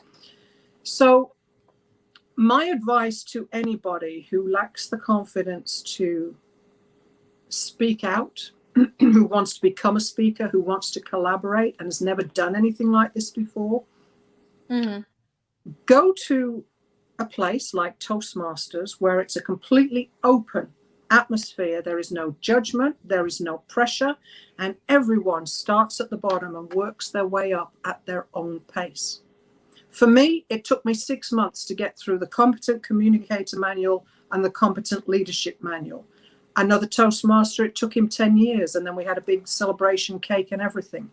So my advice to anybody who lacks the confidence to speak out, who wants to become a speaker, who wants to collaborate and has never done anything like this before, go to a place like Toastmasters where it's a completely open atmosphere. There is no judgment, there is no pressure, and everyone starts at the bottom and works their way up at their own pace. For me, it took me 6 months to get through the Competent Communicator Manual and the Competent Leadership Manual. Another Toastmaster, it took him 10 years, and then we had a big celebration cake and everything.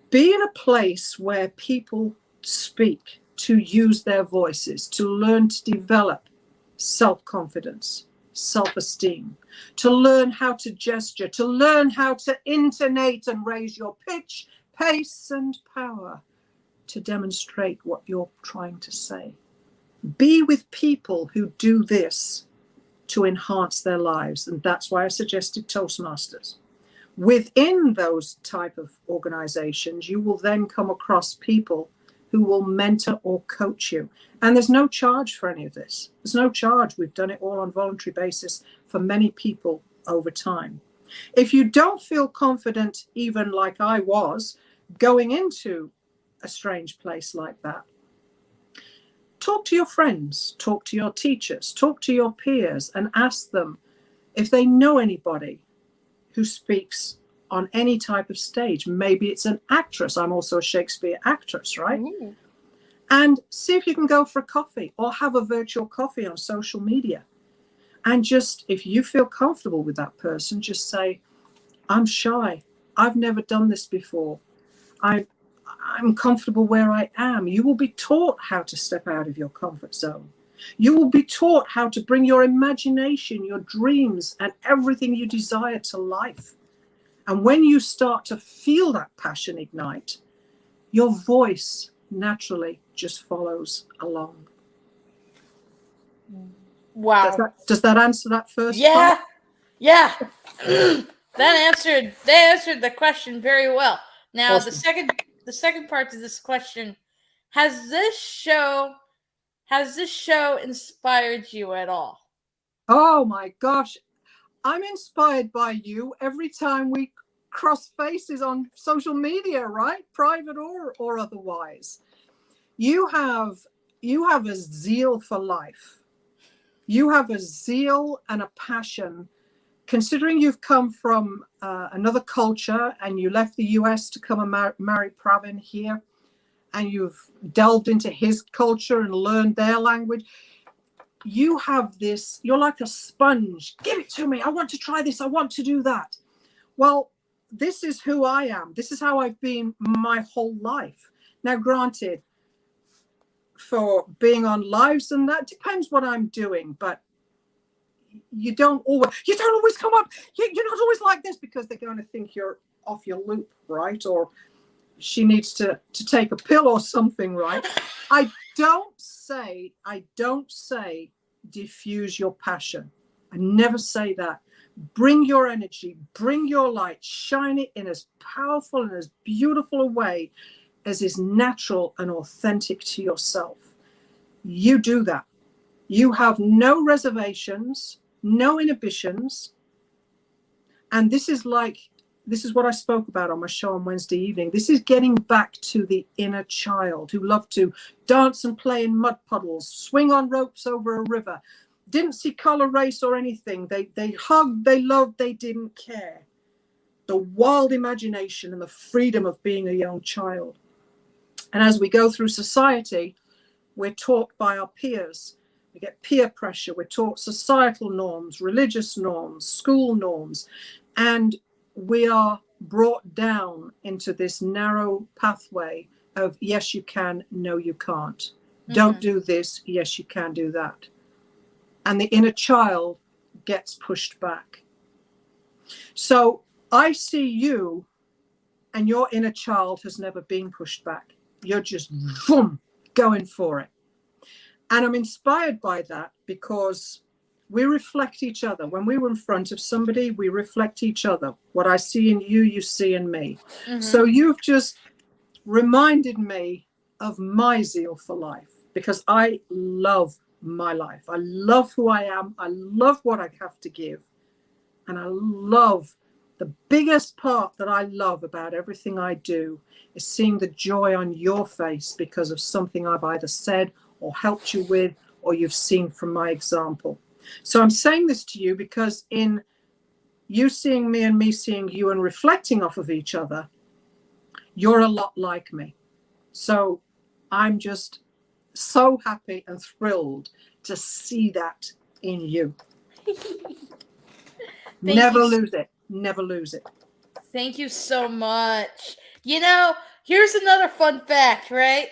Be in a place where people speak to use their voices, to learn to develop self-confidence, self-esteem, to learn how to gesture, to learn how to intonate and raise your pitch, pace, and power to demonstrate what you're trying to say. Be with people who do this to enhance their lives. And that's why I suggested Toastmasters. Within those type of organizations, you will then come across people who will mentor or coach you. And there's no charge for any of this. There's no charge. We've done it all on voluntary basis for many people over time. If you don't feel confident, even like I was, going into a strange place like that, talk to your friends, talk to your teachers, talk to your peers and ask them if they know anybody who speaks on any type of stage. Maybe it's an actress. I'm also a Shakespeare actress, right? Mm. And see if you can go for a coffee or have a virtual coffee on social media. And just, if you feel comfortable with that person, just say, I'm shy. I've never done this before. I'm comfortable where I am. You will be taught how to step out of your comfort zone. You will be taught how to bring your imagination, your dreams, and everything you desire to life. And when you start to feel that passion ignite, your voice naturally just follows along. Wow. Does that answer that first Yeah. part? Yeah. That answered the question very well. Now Awesome. the second part to this question, has this show inspired you at all? Oh my gosh. I'm inspired by you every time we cross faces on social media, right? Private or otherwise. You have a zeal for life. You have a zeal and a passion. Considering you've come from another culture and you left the US to come and marry Pravin here, and you've delved into his culture and learned their language, you have this, you're like a sponge. Give it to me. I want to try this. I want to do that. Well, this is who I am. This is how I've been my whole life. Now, granted, for being on lives and that depends what I'm doing, but you don't always come up. You're not always like this, because they're going to think you're off your loop, right? Or she needs to take a pill or something, right? I don't say diffuse your passion. I never say that. Bring your energy, bring your light, shine it in as powerful and as beautiful a way as is natural and authentic to yourself. You do that. You have no reservations, no inhibitions. And this is what I spoke about on my show on Wednesday evening. This is getting back to the inner child who loved to dance and play in mud puddles, swing on ropes over a river, didn't see color, race, or anything. They hugged, they loved, they didn't care. The wild imagination and the freedom of being a young child. And as we go through society, we're taught by our peers. We get peer pressure. We're taught societal norms, religious norms, school norms, and we are brought down into this narrow pathway of yes, you can, no, you can't. Mm-hmm. Don't do this, yes, you can do that. And the inner child gets pushed back. So I see you, and your inner child has never been pushed back. You're just boom, going for it. And I'm inspired by that because we reflect each other. When we were in front of somebody, we reflect each other. What I see in you, you see in me. Mm-hmm. So you've just reminded me of my zeal for life, because I love my life. I love who I am. I love what I have to give. And I love, the biggest part that I love about everything I do is seeing the joy on your face because of something I've either said or helped you with, or you've seen from my example. So I'm saying this to you because in you seeing me and me seeing you and reflecting off of each other, you're a lot like me. So I'm just so happy and thrilled to see that in you. Never lose it. Never lose it. Thank you so much. You know, here's another fun fact, right?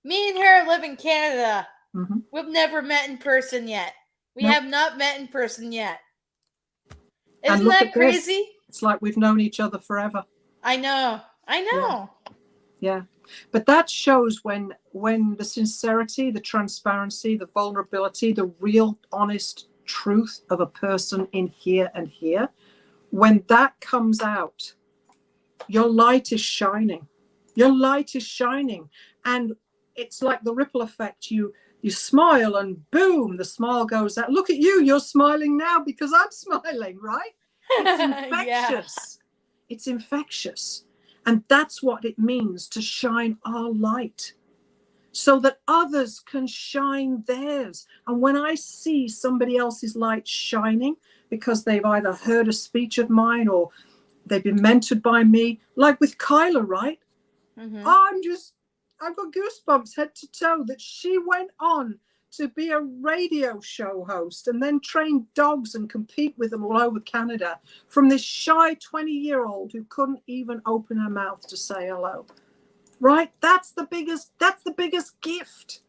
Me and her live in Canada. Mm-hmm. We've never met in person yet. We have not met in person yet. Isn't that crazy? This. It's like we've known each other forever. I know. Yeah. But that shows when the sincerity, the transparency, the vulnerability, the real honest truth of a person in here and here, when that comes out, your light is shining. Your light is shining. And it's like the ripple effect. You smile and boom, the smile goes out. Look at you, you're smiling now because I'm smiling, right? It's infectious. Yeah. It's infectious. And that's what it means to shine our light so that others can shine theirs. And when I see somebody else's light shining because they've either heard a speech of mine or they've been mentored by me, like with Kyla, right? Mm-hmm. I've got goosebumps head to toe that she went on to be a radio show host and then train dogs and compete with them all over Canada from this shy 20-year-old who couldn't even open her mouth to say hello. Right? That's the biggest gift.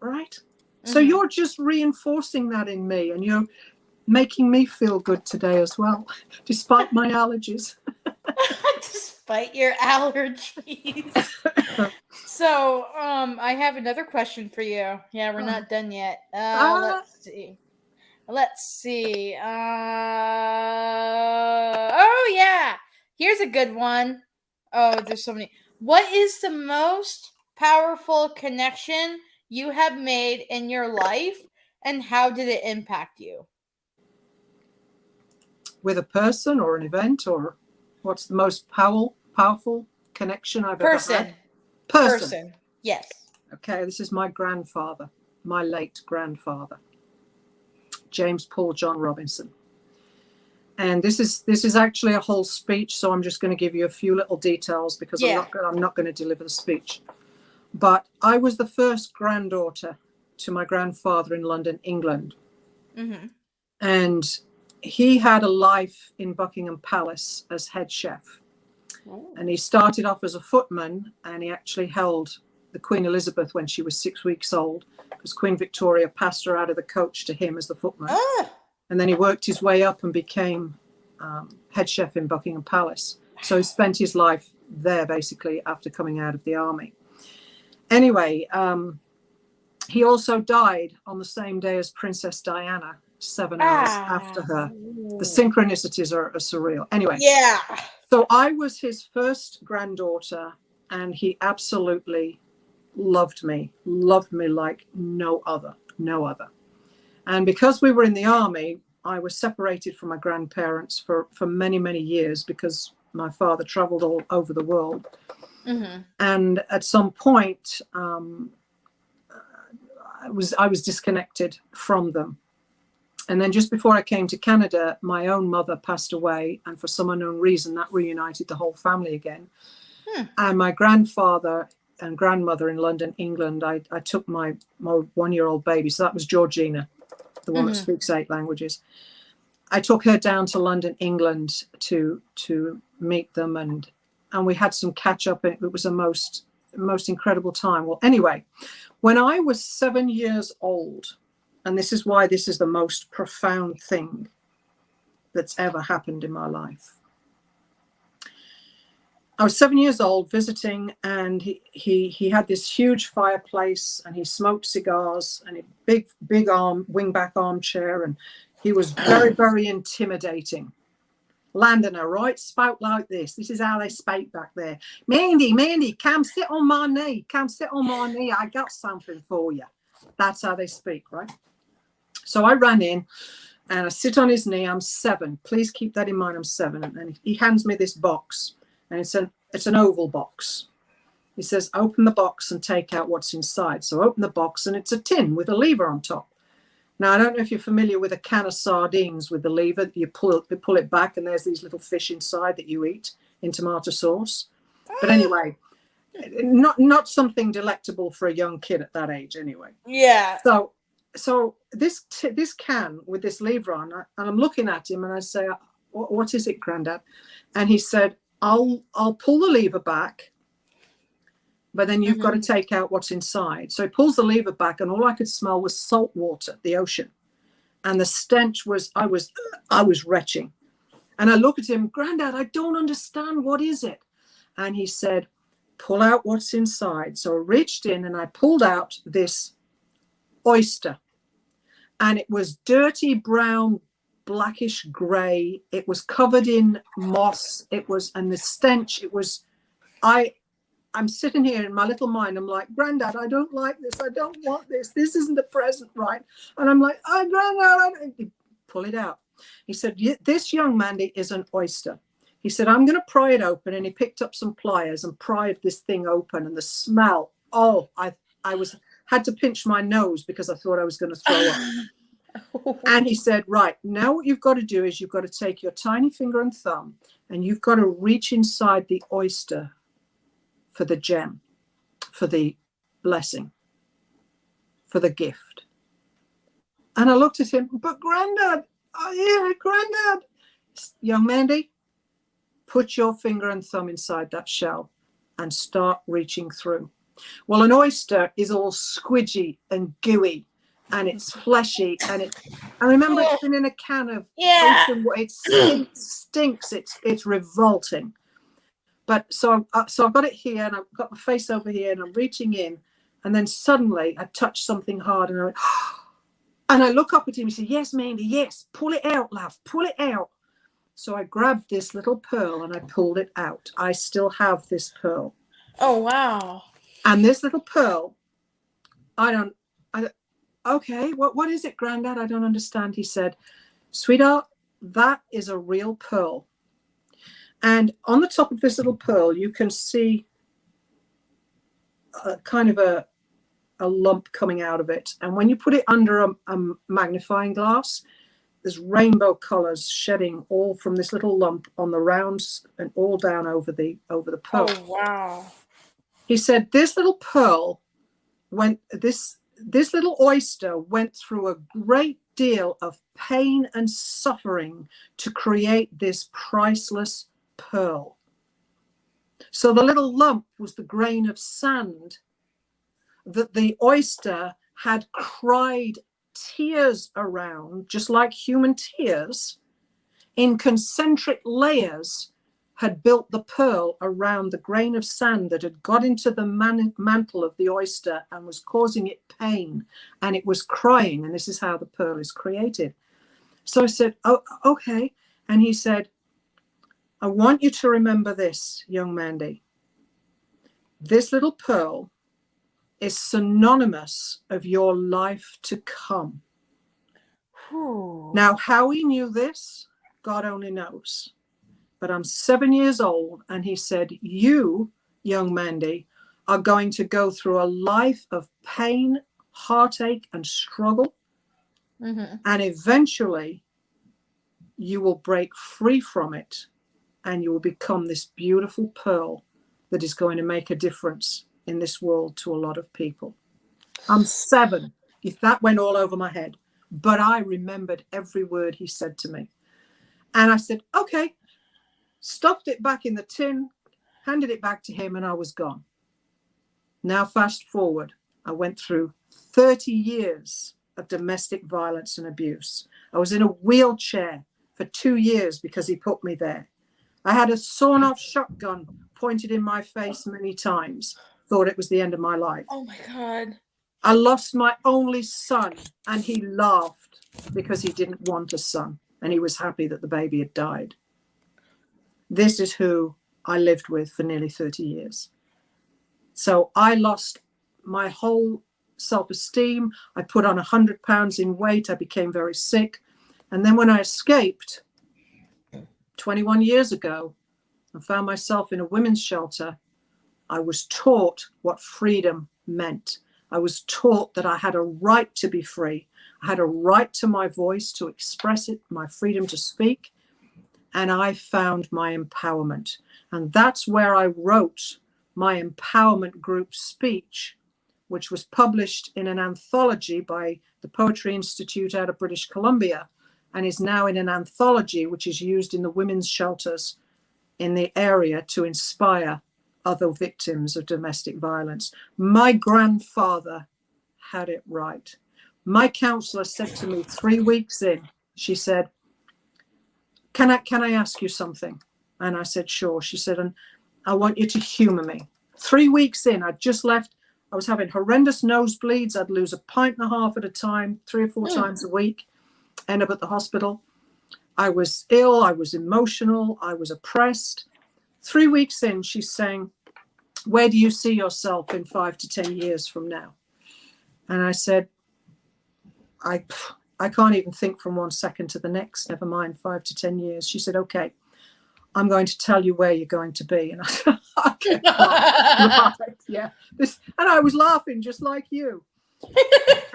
Right? Mm-hmm. So you're just reinforcing that in me, and you're making me feel good today as well, despite my allergies. Despite your allergies. So, I have another question for you. Yeah, we're not done yet. Let's see. Oh yeah, here's a good one. Oh, there's so many. What is the most powerful connection you have made in your life, and how did it impact you? With a person or an event, or what's the most powerful connection I've ever had? Person. Yes. Okay, this is my grandfather, my late grandfather, James Paul John Robinson. And this is actually a whole speech, so I'm just going to give you a few little details because I'm not going to deliver the speech. But I was the first granddaughter to my grandfather in London, England. Mm-hmm. And he had a life in Buckingham Palace as head chef. Oh. And he started off as a footman, and he actually held the Queen Elizabeth when she was 6 weeks old, because Queen Victoria passed her out of the coach to him as the footman. Oh. And then he worked his way up and became head chef in Buckingham Palace. So he spent his life there, basically, after coming out of the army. Anyway, he also died on the same day as Princess Diana, 7 hours after her. The synchronicities are surreal. Anyway, yeah. So I was his first granddaughter, and he absolutely loved me like no other. And because we were in the army, I was separated from my grandparents for many, many years because my father traveled all over the world. Mm-hmm. And at some point, I was disconnected from them. And then just before I came to Canada, my own mother passed away. And for some unknown reason, that reunited the whole family again. And my grandfather and grandmother in London, England, I took my 1-year-old baby. So that was Georgina, the one that speaks 8 languages. I took her down to London, England to meet them. And we had some catch up. And it was a most incredible time. Well, anyway, when I was 7 years old, and this is why this is the most profound thing that's ever happened in my life. I was 7 years old visiting, and he had this huge fireplace, and he smoked cigars, and a big wingback armchair, and he was very, very intimidating. Londoner, right? Spoke like this. This is how they spoke back there. Mandy, come sit on my knee. Come sit on my knee. I got something for you. That's how they speak, right? So I ran in and I sit on his knee. I'm 7. Please keep that in mind. I'm 7. And he hands me this box, and it's an oval box. He says, open the box and take out what's inside. So I open the box, and it's a tin with a lever on top. Now, I don't know if you're familiar with a can of sardines with the lever. You pull it back, and there's these little fish inside that you eat in tomato sauce. But anyway, not something delectable for a young kid at that age anyway. Yeah. So this can with this lever on, and I'm looking at him, and I say, what is it, Grandad? And he said, I'll pull the lever back, but then you've got to take out what's inside. So he pulls the lever back, and all I could smell was salt water, the ocean. And the stench was, I was retching. And I look at him, Grandad, I don't understand. What is it? And he said, pull out what's inside. So I reached in and I pulled out this oyster. And it was dirty brown, blackish gray. It was covered in moss. And the stench, I'm sitting here in my little mind. I'm like, Grandad, I don't like this. I don't want this. This isn't a present, right? And I'm like, oh, Grandad, pull it out. He said, this young Mandy is an oyster. He said, I'm going to pry it open. And he picked up some pliers and pried this thing open. And the smell, I had to pinch my nose because I thought I was going to throw up. And he said, right, now what you've got to do is you've got to take your tiny finger and thumb, and you've got to reach inside the oyster for the gem, for the blessing, for the gift. And I looked at him, but Grandad, Grandad. Young Mandy, put your finger and thumb inside that shell and start reaching through. Well, an oyster is all squidgy and gooey, and it's fleshy, and I remember it's been in a can of ocean. It stinks. It's revolting. But so I've got it here, and I've got my face over here, and I'm reaching in, and then suddenly I touch something hard, and and I look up at him and say, "Yes, Mandy, yes, pull it out, love, pull it out." So I grabbed this little pearl and I pulled it out. I still have this pearl. Oh, wow. And this little pearl, okay, what is it, Grandad? I don't understand. He said, "Sweetheart, that is a real pearl. And on the top of this little pearl, you can see kind of a lump coming out of it. And when you put it under a magnifying glass, there's rainbow colors shedding all from this little lump on the rounds and all down over the pearl." Oh, wow. He said, this little pearl this little oyster went through a great deal of pain and suffering to create this priceless pearl. So the little lump was the grain of sand that the oyster had cried tears around, just like human tears, in concentric layers, had built the pearl around the grain of sand that had got into the mantle of the oyster and was causing it pain, and it was crying, and this is how the pearl is created. So I said, "Oh, okay." And he said, "I want you to remember this, young Mandy. This little pearl is synonymous of your life to come." Whew. Now, how he knew this, God only knows. But I'm 7 years old, and he said, "You, young Mandy, are going to go through a life of pain, heartache, and struggle. Mm-hmm. And eventually you will break free from it, and you will become this beautiful pearl that is going to make a difference in this world to a lot of people." I'm 7. If that went all over my head, but I remembered every word he said to me. And I said, "Okay," stuffed it back in the tin, handed it back to him, and I was gone. Now, fast forward, I went through 30 years of domestic violence and abuse. I was in a wheelchair for 2 years because he put me there. I had a sawn-off shotgun pointed in my face many times. Thought it was the end of my life. Oh, my God. I lost my only son, and he laughed because he didn't want a son, and he was happy that the baby had died. This is who I lived with for nearly 30 years. So I lost my whole self-esteem. I put on 100 pounds in weight. I became very sick. And then when I escaped 21 years ago and found myself in a women's shelter, I was taught what freedom meant. I was taught that I had a right to be free. I had a right to my voice, to express it, my freedom to speak. And I found my empowerment. And that's where I wrote my empowerment group speech, which was published in an anthology by the Poetry Institute out of British Columbia, and is now in an anthology which is used in the women's shelters in the area to inspire other victims of domestic violence. My grandfather had it right. My counselor said to me 3 weeks in, she said, can I ask you something? And I said, sure. She said, and I want you to humor me. 3 weeks in, I'd just left. I was having horrendous nosebleeds. I'd lose 1.5 pints at a time, 3 or 4 times a week, end up at the hospital. I was ill. I was emotional. I was oppressed. 3 weeks in, she's saying, where do you see yourself in 5 to 10 years from now? And I said, I can't even think from 1 second to the next, never mind 5 to 10 years. She said, okay, I'm going to tell you where you're going to be. And I said, okay, right, yeah. And I was laughing just like you.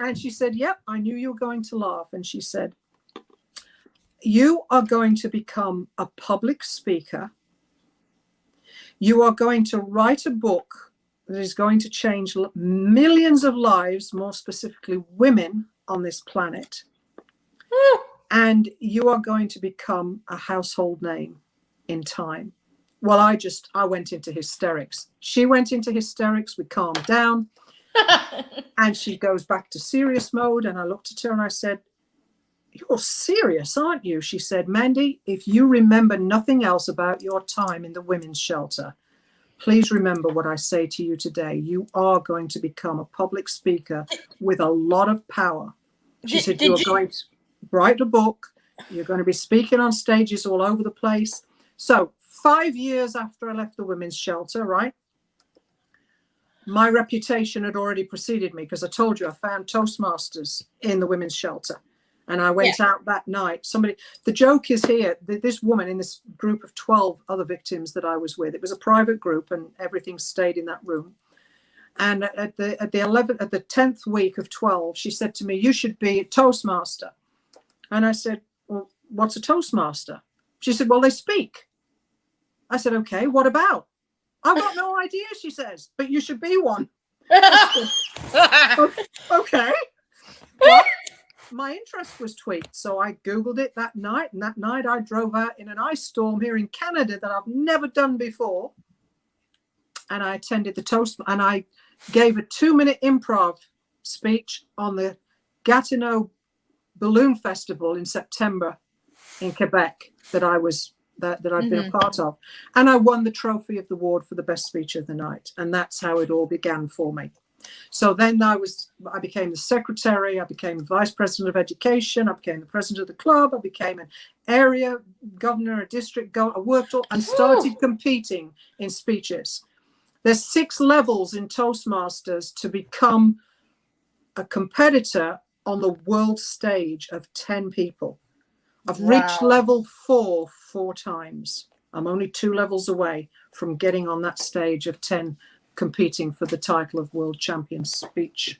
And she said, yep, I knew you were going to laugh. And she said, you are going to become a public speaker. You are going to write a book that is going to change millions of lives, more specifically women on this planet. And you are going to become a household name in time. Well, I went into hysterics. She went into hysterics. We calmed down. And she goes back to serious mode. And I looked at her and I said, you're serious, aren't you? She said, Mandy, if you remember nothing else about your time in the women's shelter, please remember what I say to you today. You are going to become a public speaker with a lot of power. She said, you're going to write a book. You're going to be speaking on stages all over the place. So 5 years after I left the women's shelter, right? My reputation had already preceded me because I told you I found Toastmasters in the women's shelter. And I went out that night. The joke is here, this woman in this group of 12 other victims that I was with, it was a private group and everything stayed in that room. And at the 10th week of 12, she said to me, you should be a Toastmaster. And I said, well, what's a Toastmaster? She said, well, they speak. I said, okay, what about? I've got no idea, she says, but you should be one. Okay. Well, my interest was tweaked, so I Googled it that night, and that night I drove out in an ice storm here in Canada that I've never done before. And I attended the Toast, and I gave a 2-minute improv speech on the Gatineau Balloon Festival in September in Quebec that I'd been a part of. And I won the trophy of the award for the best speech of the night. And that's how it all began for me. So then I became the secretary, I became the vice president of education, I became the president of the club, I became an area governor, a district governor. I worked all and started competing in speeches. There's 6 levels in Toastmasters to become a competitor on the world stage of 10 people. I've reached level 4 times. I'm only 2 levels away from getting on that stage of 10 competing for the title of world champion speech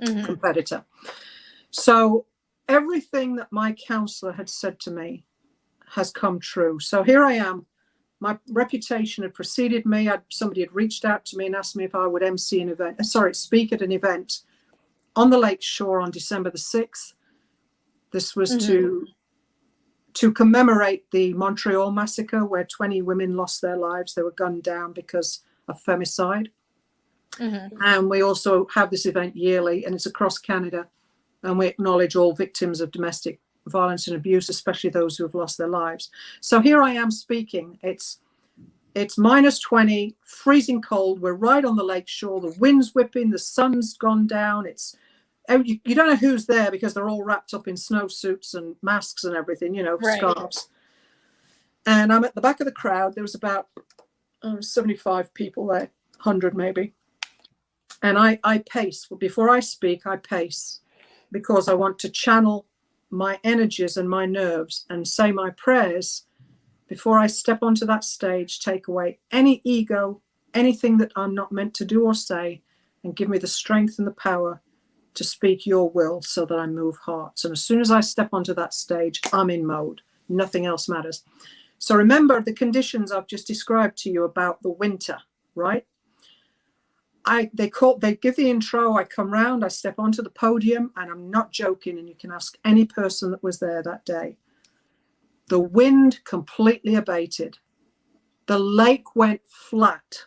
competitor. So everything that my counselor had said to me has come true. So here I am. My reputation had preceded me. Somebody had reached out to me and asked me if I would speak at an event on the lake shore on December the 6th. This was to commemorate the Montreal massacre where 20 women lost their lives. They were gunned down because of femicide. And we also have this event yearly, and it's across Canada, and we acknowledge all victims of domestic violence and abuse, especially those who have lost their lives. So here I am speaking. It's minus 20, freezing cold. We're right on the lake shore. The wind's whipping, the sun's gone down. You don't know who's there because they're all wrapped up in snowsuits and masks and everything, scarves. And I'm at the back of the crowd. There was about 75 people there, 100 maybe. And I pace. Before I speak, I pace because I want to channel my energies and my nerves and say my prayers before I step onto that stage, take away any ego, anything that I'm not meant to do or say, and give me the strength and the power to speak your will so that I move hearts. And as soon as I step onto that stage, I'm in mode. Nothing else matters. So remember the conditions I've just described to you about the winter, right? They give the intro, I come round, I step onto the podium, and I'm not joking, and you can ask any person that was there that day. The wind completely abated. The lake went flat,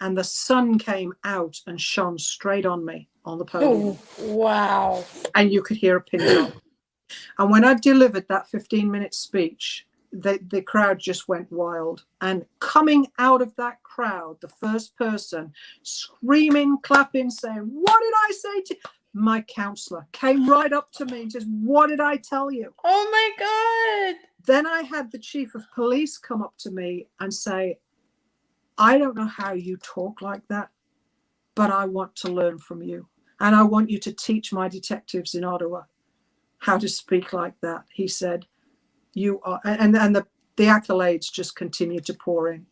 and the sun came out and shone straight on me on the podium. Oh, wow. And you could hear a pin drop. And when I delivered that 15-minute speech, the crowd just went wild. And coming out of that crowd, the first person screaming, clapping, saying, "What did I say to you?" My counselor came right up to me and says, "What did I tell you?" Oh my God. Then I had the chief of police come up to me and say, "I don't know how you talk like that, but I want to learn from you. And I want you to teach my detectives in Ottawa how to speak like that." He said, "You are," and the accolades just continue to pour in.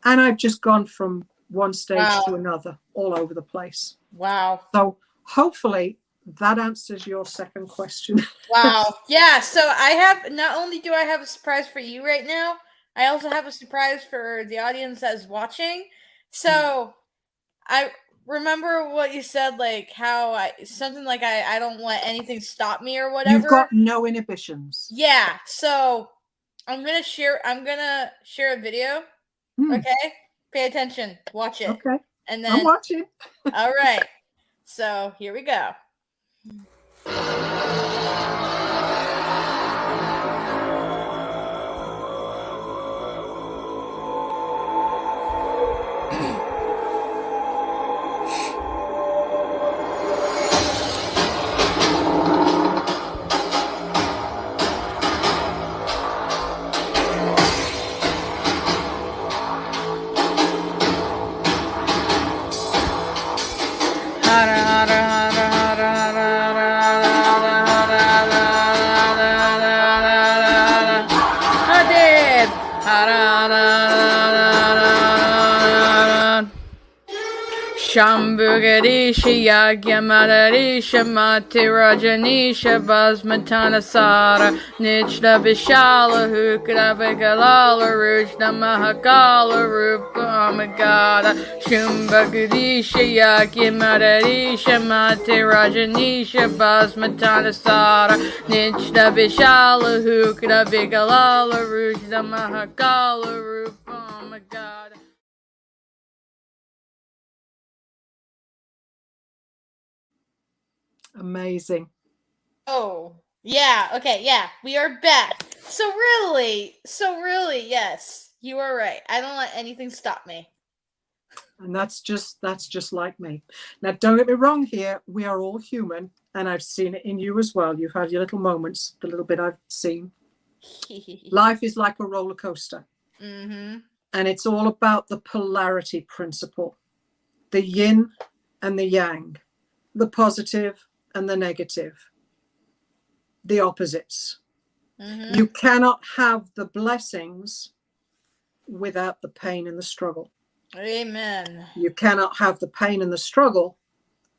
And I've just gone from one stage to another all over the place. Wow. So hopefully that answers your second question. Wow. Yeah. So not only do I have a surprise for you right now, I also have a surprise for the audience that's watching. So I remember what you said, like how I don't let anything stop me or whatever. You've got no inhibitions. Yeah. So I'm gonna share a video. Okay. Pay attention. Watch it. Okay. And then I'm watching. All right. So here we go. Shambhugadisha Yagyamadarisha Matirajanisha Basmatanasara Nichna Vishala Hukra Vigalala Rujna Mahakala Rupa Amagada Shumbhagadisha Yagyamadarisha Matirajanisha Basmatanasara Nichna Vishala Hukra Vigalala Rujna Mahakala Rupa Amagada. Amazing. Oh, yeah. Okay, yeah. We are back. So really, yes. You are right. I don't let anything stop me. And that's just like me. Now, don't get me wrong here. We are all human, and I've seen it in you as well. You've had your little moments, the little bit I've seen. Life is like a roller coaster. Mm-hmm. And it's all about the polarity principle, the yin and the yang, the positive and the negative, the opposites. Mm-hmm. You cannot have the blessings without the pain and the struggle. Amen. You cannot have the pain and the struggle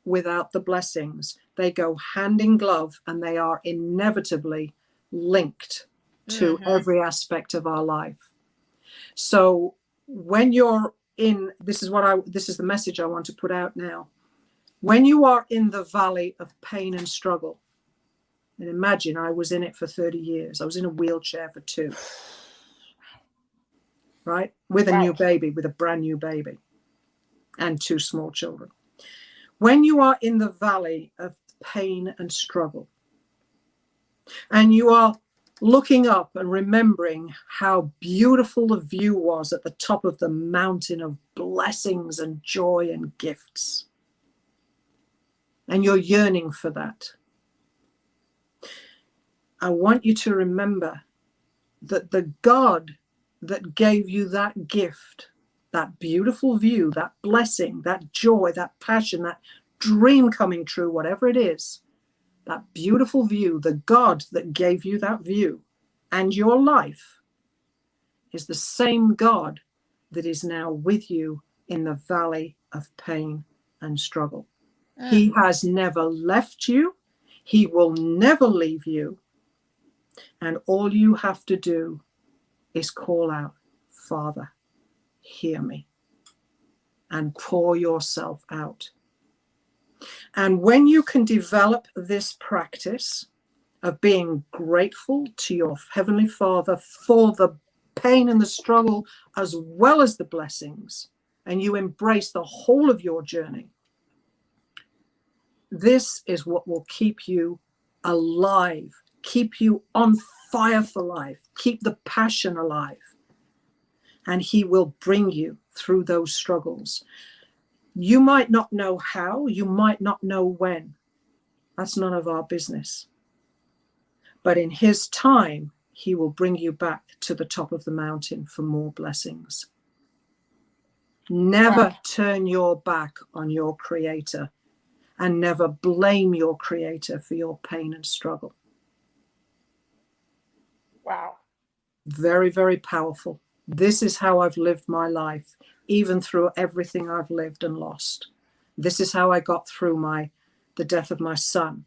without the blessings. They go hand in glove, and they are inevitably linked to every aspect of our life. So when you're in, this is the message I want to put out now. When you are in the valley of pain and struggle, and imagine I was in it for 30 years. I was in a wheelchair for 2. Right? With a new baby, with a brand new baby and 2 small children. When you are in the valley of pain and struggle, and you are looking up and remembering how beautiful the view was at the top of the mountain of blessings and joy and gifts, and you're yearning for that, I want you to remember that the God that gave you that gift, that beautiful view, that blessing, that joy, that passion, that dream coming true, whatever it is, that beautiful view, the God that gave you that view and your life is the same God that is now with you in the valley of pain and struggle. He has never left you. He will never leave you. And all you have to do is call out, Father, hear me, and pour yourself out. And when you can develop this practice of being grateful to your Heavenly Father for the pain and the struggle as well as the blessings, and you embrace the whole of your journey, this is what will keep you alive, keep you on fire for life, keep the passion alive. And He will bring you through those struggles. You might not know how, you might not know when. That's none of our business. But in His time, He will bring you back to the top of the mountain for more blessings. Never turn your back on your Creator, and never blame your Creator for your pain and struggle. Wow. Very, very powerful. This is how I've lived my life, even through everything I've lived and lost. This is how I got through the death of my son.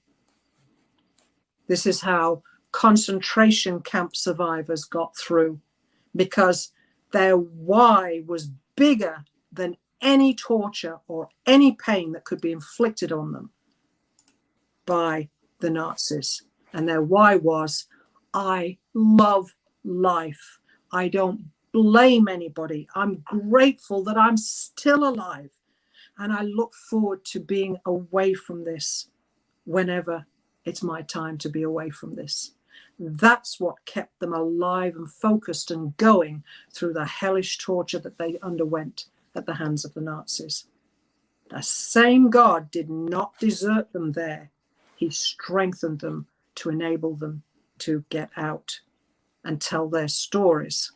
This is how concentration camp survivors got through, because their why was bigger than any torture or any pain that could be inflicted on them by the Nazis. And their why was, I love life. I don't blame anybody. I'm grateful that I'm still alive. And I look forward to being away from this whenever it's my time to be away from this. That's what kept them alive and focused and going through the hellish torture that they underwent at the hands of the Nazis. The same God did not desert them there. He strengthened them to enable them to get out and tell their stories,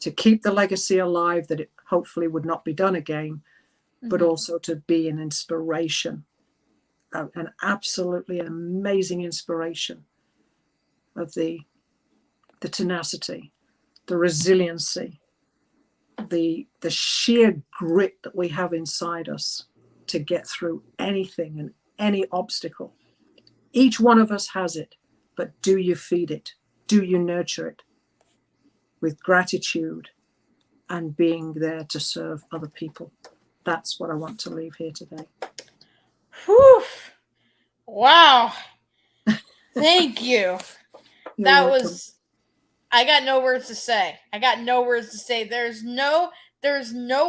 to keep the legacy alive, that it hopefully would not be done again, but also to be an inspiration, an absolutely amazing inspiration of the tenacity, the resiliency, the sheer grit that we have inside us to get through anything and any obstacle. Each one of us has it, but do you feed it? Do you nurture it with gratitude and being there to serve other people? That's what I want to leave here today. Whew. Wow. Thank you. That welcome. was, I got no words to say. There's no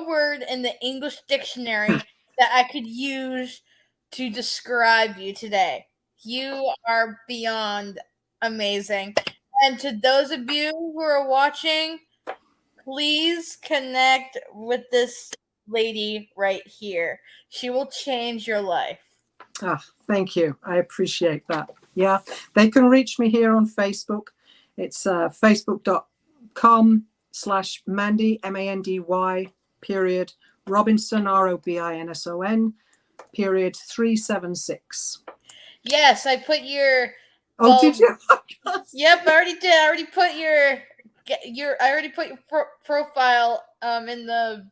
word in the English dictionary that I could use to describe you today. You are beyond amazing. And to those of you who are watching, please connect with this lady right here. She will change your life. Thank you. I appreciate that. Yeah, they can reach me here on Facebook. It's facebook.com/Mandy, MANDY, period, Robinson, ROBINSON, period, 376. Yes, I put your... Oh, did you? Yep, I already did. I already put your profile in the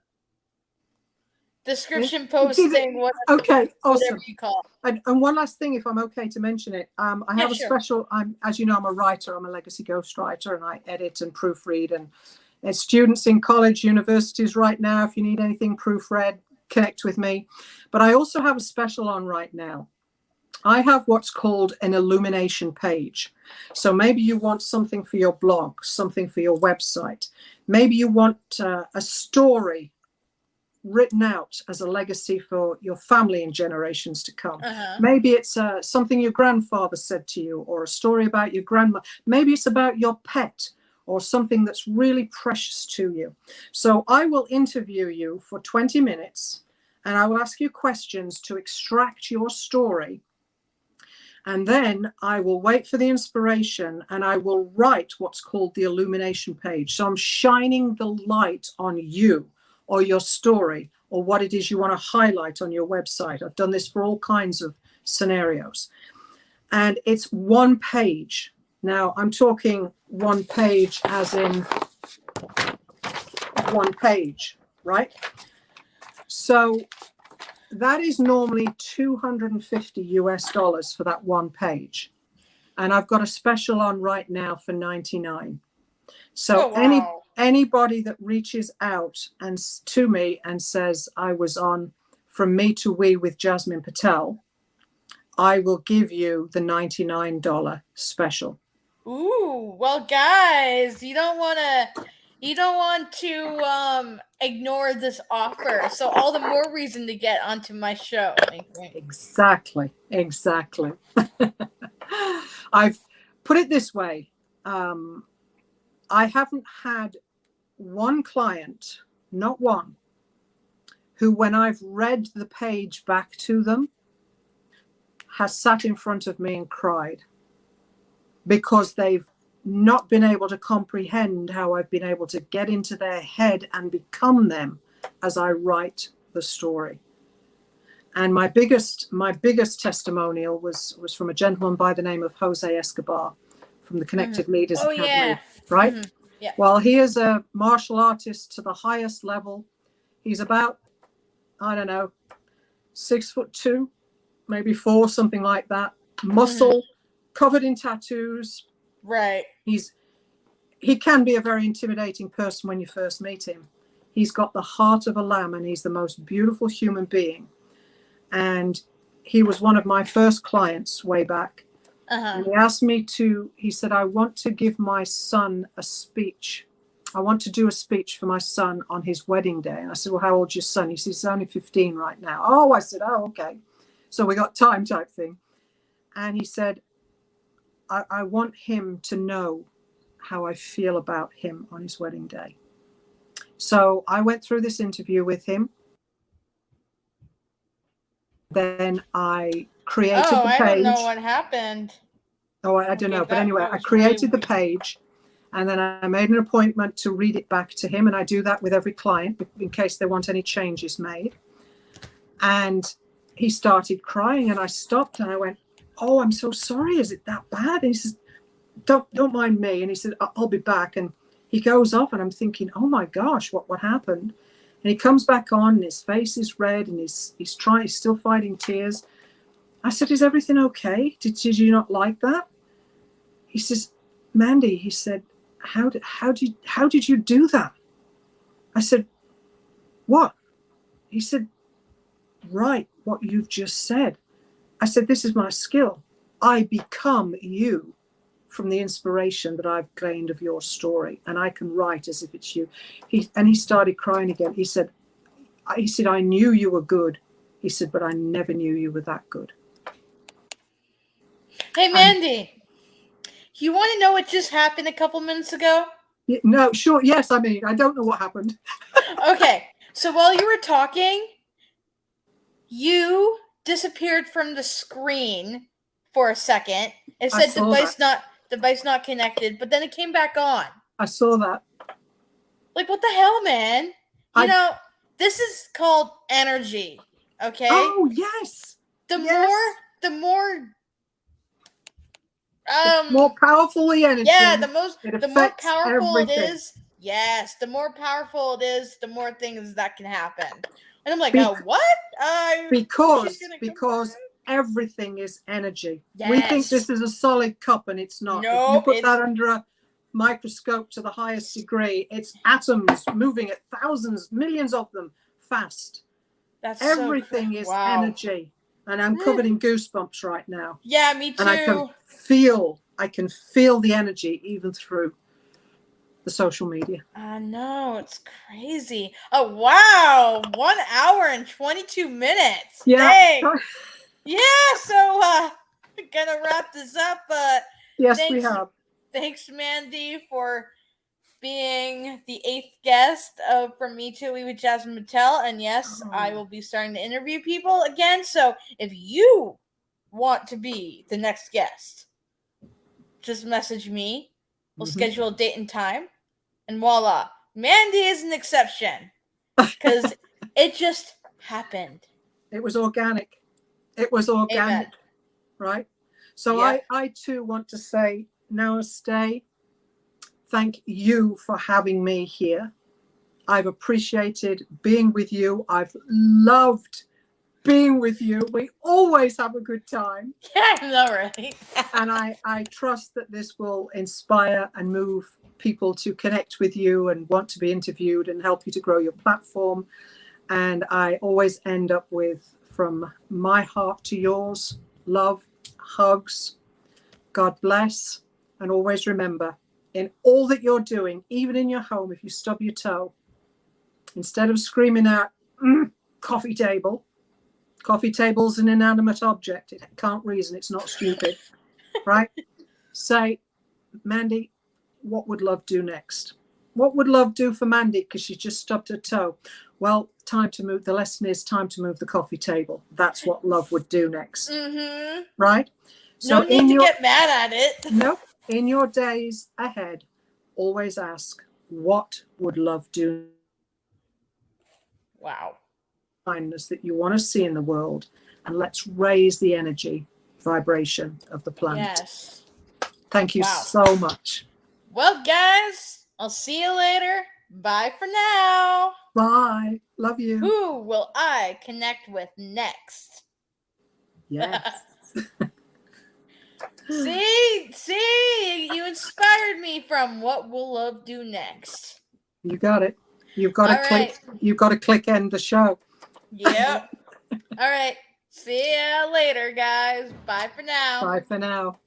description posting. Okay, awesome. Whatever you call it. And one last thing, if I'm okay to mention it, I have a special. As you know, I'm a writer. I'm a legacy ghostwriter, and I edit and proofread. And there's students in college, universities right now. If you need anything proofread, connect with me. But I also have a special on right now. I have what's called an illumination page. So maybe you want something for your blog, something for your website. Maybe you want a story written out as a legacy for your family and generations to come. Maybe it's something your grandfather said to you, or a story about your grandma. Maybe it's about your pet or something that's really precious to you. So I will interview you for 20 minutes and I will ask you questions to extract your story. And then I will wait for the inspiration and I will write what's called the illumination page. So I'm shining the light on you or your story or what it is you want to highlight on your website. I've done this for all kinds of scenarios. And it's one page. Now I'm talking one page as in one page, right? So that is normally $250 for that one page. And I've got a special on right now for $99. So anybody that reaches out and to me and says I was on From Me to We with Jasmine Patel, I will give you the $99 special. Ooh, well, guys, you don't want to ignore this offer. So all the more reason to get onto my show. Exactly. I've put it this way. I haven't had one client, not one, who when I've read the page back to them has sat in front of me and cried because they've not been able to comprehend how I've been able to get into their head and become them as I write the story. And my biggest testimonial was from a gentleman by the name of Jose Escobar from the Connected Leaders Academy. Yeah. Right? Mm-hmm. Yeah. Well, he is a martial artist to the highest level. He's about, 6'2", maybe 4, something like that. Muscle, covered in tattoos. Right. He can be a very intimidating person when you first meet him. He's got the heart of a lamb and he's the most beautiful human being. And he was one of my first clients way back. And he asked me he said, I want to give my son a speech. I want to do a speech for my son on his wedding day. And I said, well, how old's your son? He says, he's only 15 right now. Oh, I said, oh, okay. So we got time type thing. And he said, I want him to know how I feel about him on his wedding day. So I went through this interview with him. Then I created the page. I don't know what happened. Oh, I don't know. But anyway, I created the page and then I made an appointment to read it back to him. And I do that with every client in case they want any changes made. And he started crying and I stopped and I went, oh, I'm so sorry. Is it that bad? And he says, don't mind me. And he said, I'll be back. And he goes off, and I'm thinking, oh my gosh, what happened? And he comes back on, and his face is red, and he's still fighting tears. I said, is everything okay? Did you not like that? He says, Mandy, he said, how did you do that? I said, what? He said, write what you've just said. I said, this is my skill. I become you from the inspiration that I've gained of your story, and I can write as if it's you. He started crying again. He said, I knew you were good. He said, but I never knew you were that good. Hey, Mandy, you want to know what just happened a couple minutes ago? No, sure. Yes, I mean, I don't know what happened. Okay, so while you were talking, you disappeared from the screen for a second. It said device not connected, but then it came back on. I saw that. Like, what the hell, man? You know, this is called energy, okay? Oh, yes. The more powerful the energy. Yeah, the more powerful everything. it is. Yes, the more powerful it is, the more things that can happen. And I'm like, oh, what? Because everything is energy. Yes. We think this is a solid cup, and it's not. Nope, if you put that under a microscope to the highest degree, it's atoms moving at thousands, millions of them fast. Everything is energy. And I'm covered in goosebumps right now. Yeah, me too. And I can feel the energy even through the social media. I know, it's crazy. Oh, wow. 1 hour and 22 minutes. Yeah. Dang. Yeah, so we're gonna wrap this up. Yes, we have. Thanks, Mandy, for being the 8th guest of From Me to We with Jasmine Patel. And yes, I will be starting to interview people again. So if you want to be the next guest, just message me. We'll schedule a date and time. And voila, Mandy is an exception because it just happened. It was organic. Amen. Right? So yeah. I too want to say namaste. Thank you for having me here. I've appreciated being with you. I've loved being with you. We always have a good time. Yeah, I know, right? And I trust that this will inspire and move people to connect with you and want to be interviewed and help you to grow your platform. And I always end up with, from my heart to yours, love, hugs, God bless, and always remember, in all that you're doing, even in your home, if you stub your toe, instead of screaming out, coffee table's an inanimate object. It can't reason. It's not stupid, right? Say, Mandy, what would love do next? What would love do for Mandy because she just stubbed her toe? Well, time to move. The lesson is time to move the coffee table. That's what love would do next, right? So no need to get mad at it. Nope. In your days ahead, always ask, what would love do? Wow. Kindness that you want to see in the world, and let's raise the energy vibration of the planet. Yes. Thank you so much. Well, guys, I'll see you later. Bye for now. Bye. Love you. Who will I connect with next? Yes. See, you inspired me from What Will Love Do Next. You got it. You've got to click. You've got to click end the show. Yep. All right. See ya later, guys. Bye for now. Bye for now.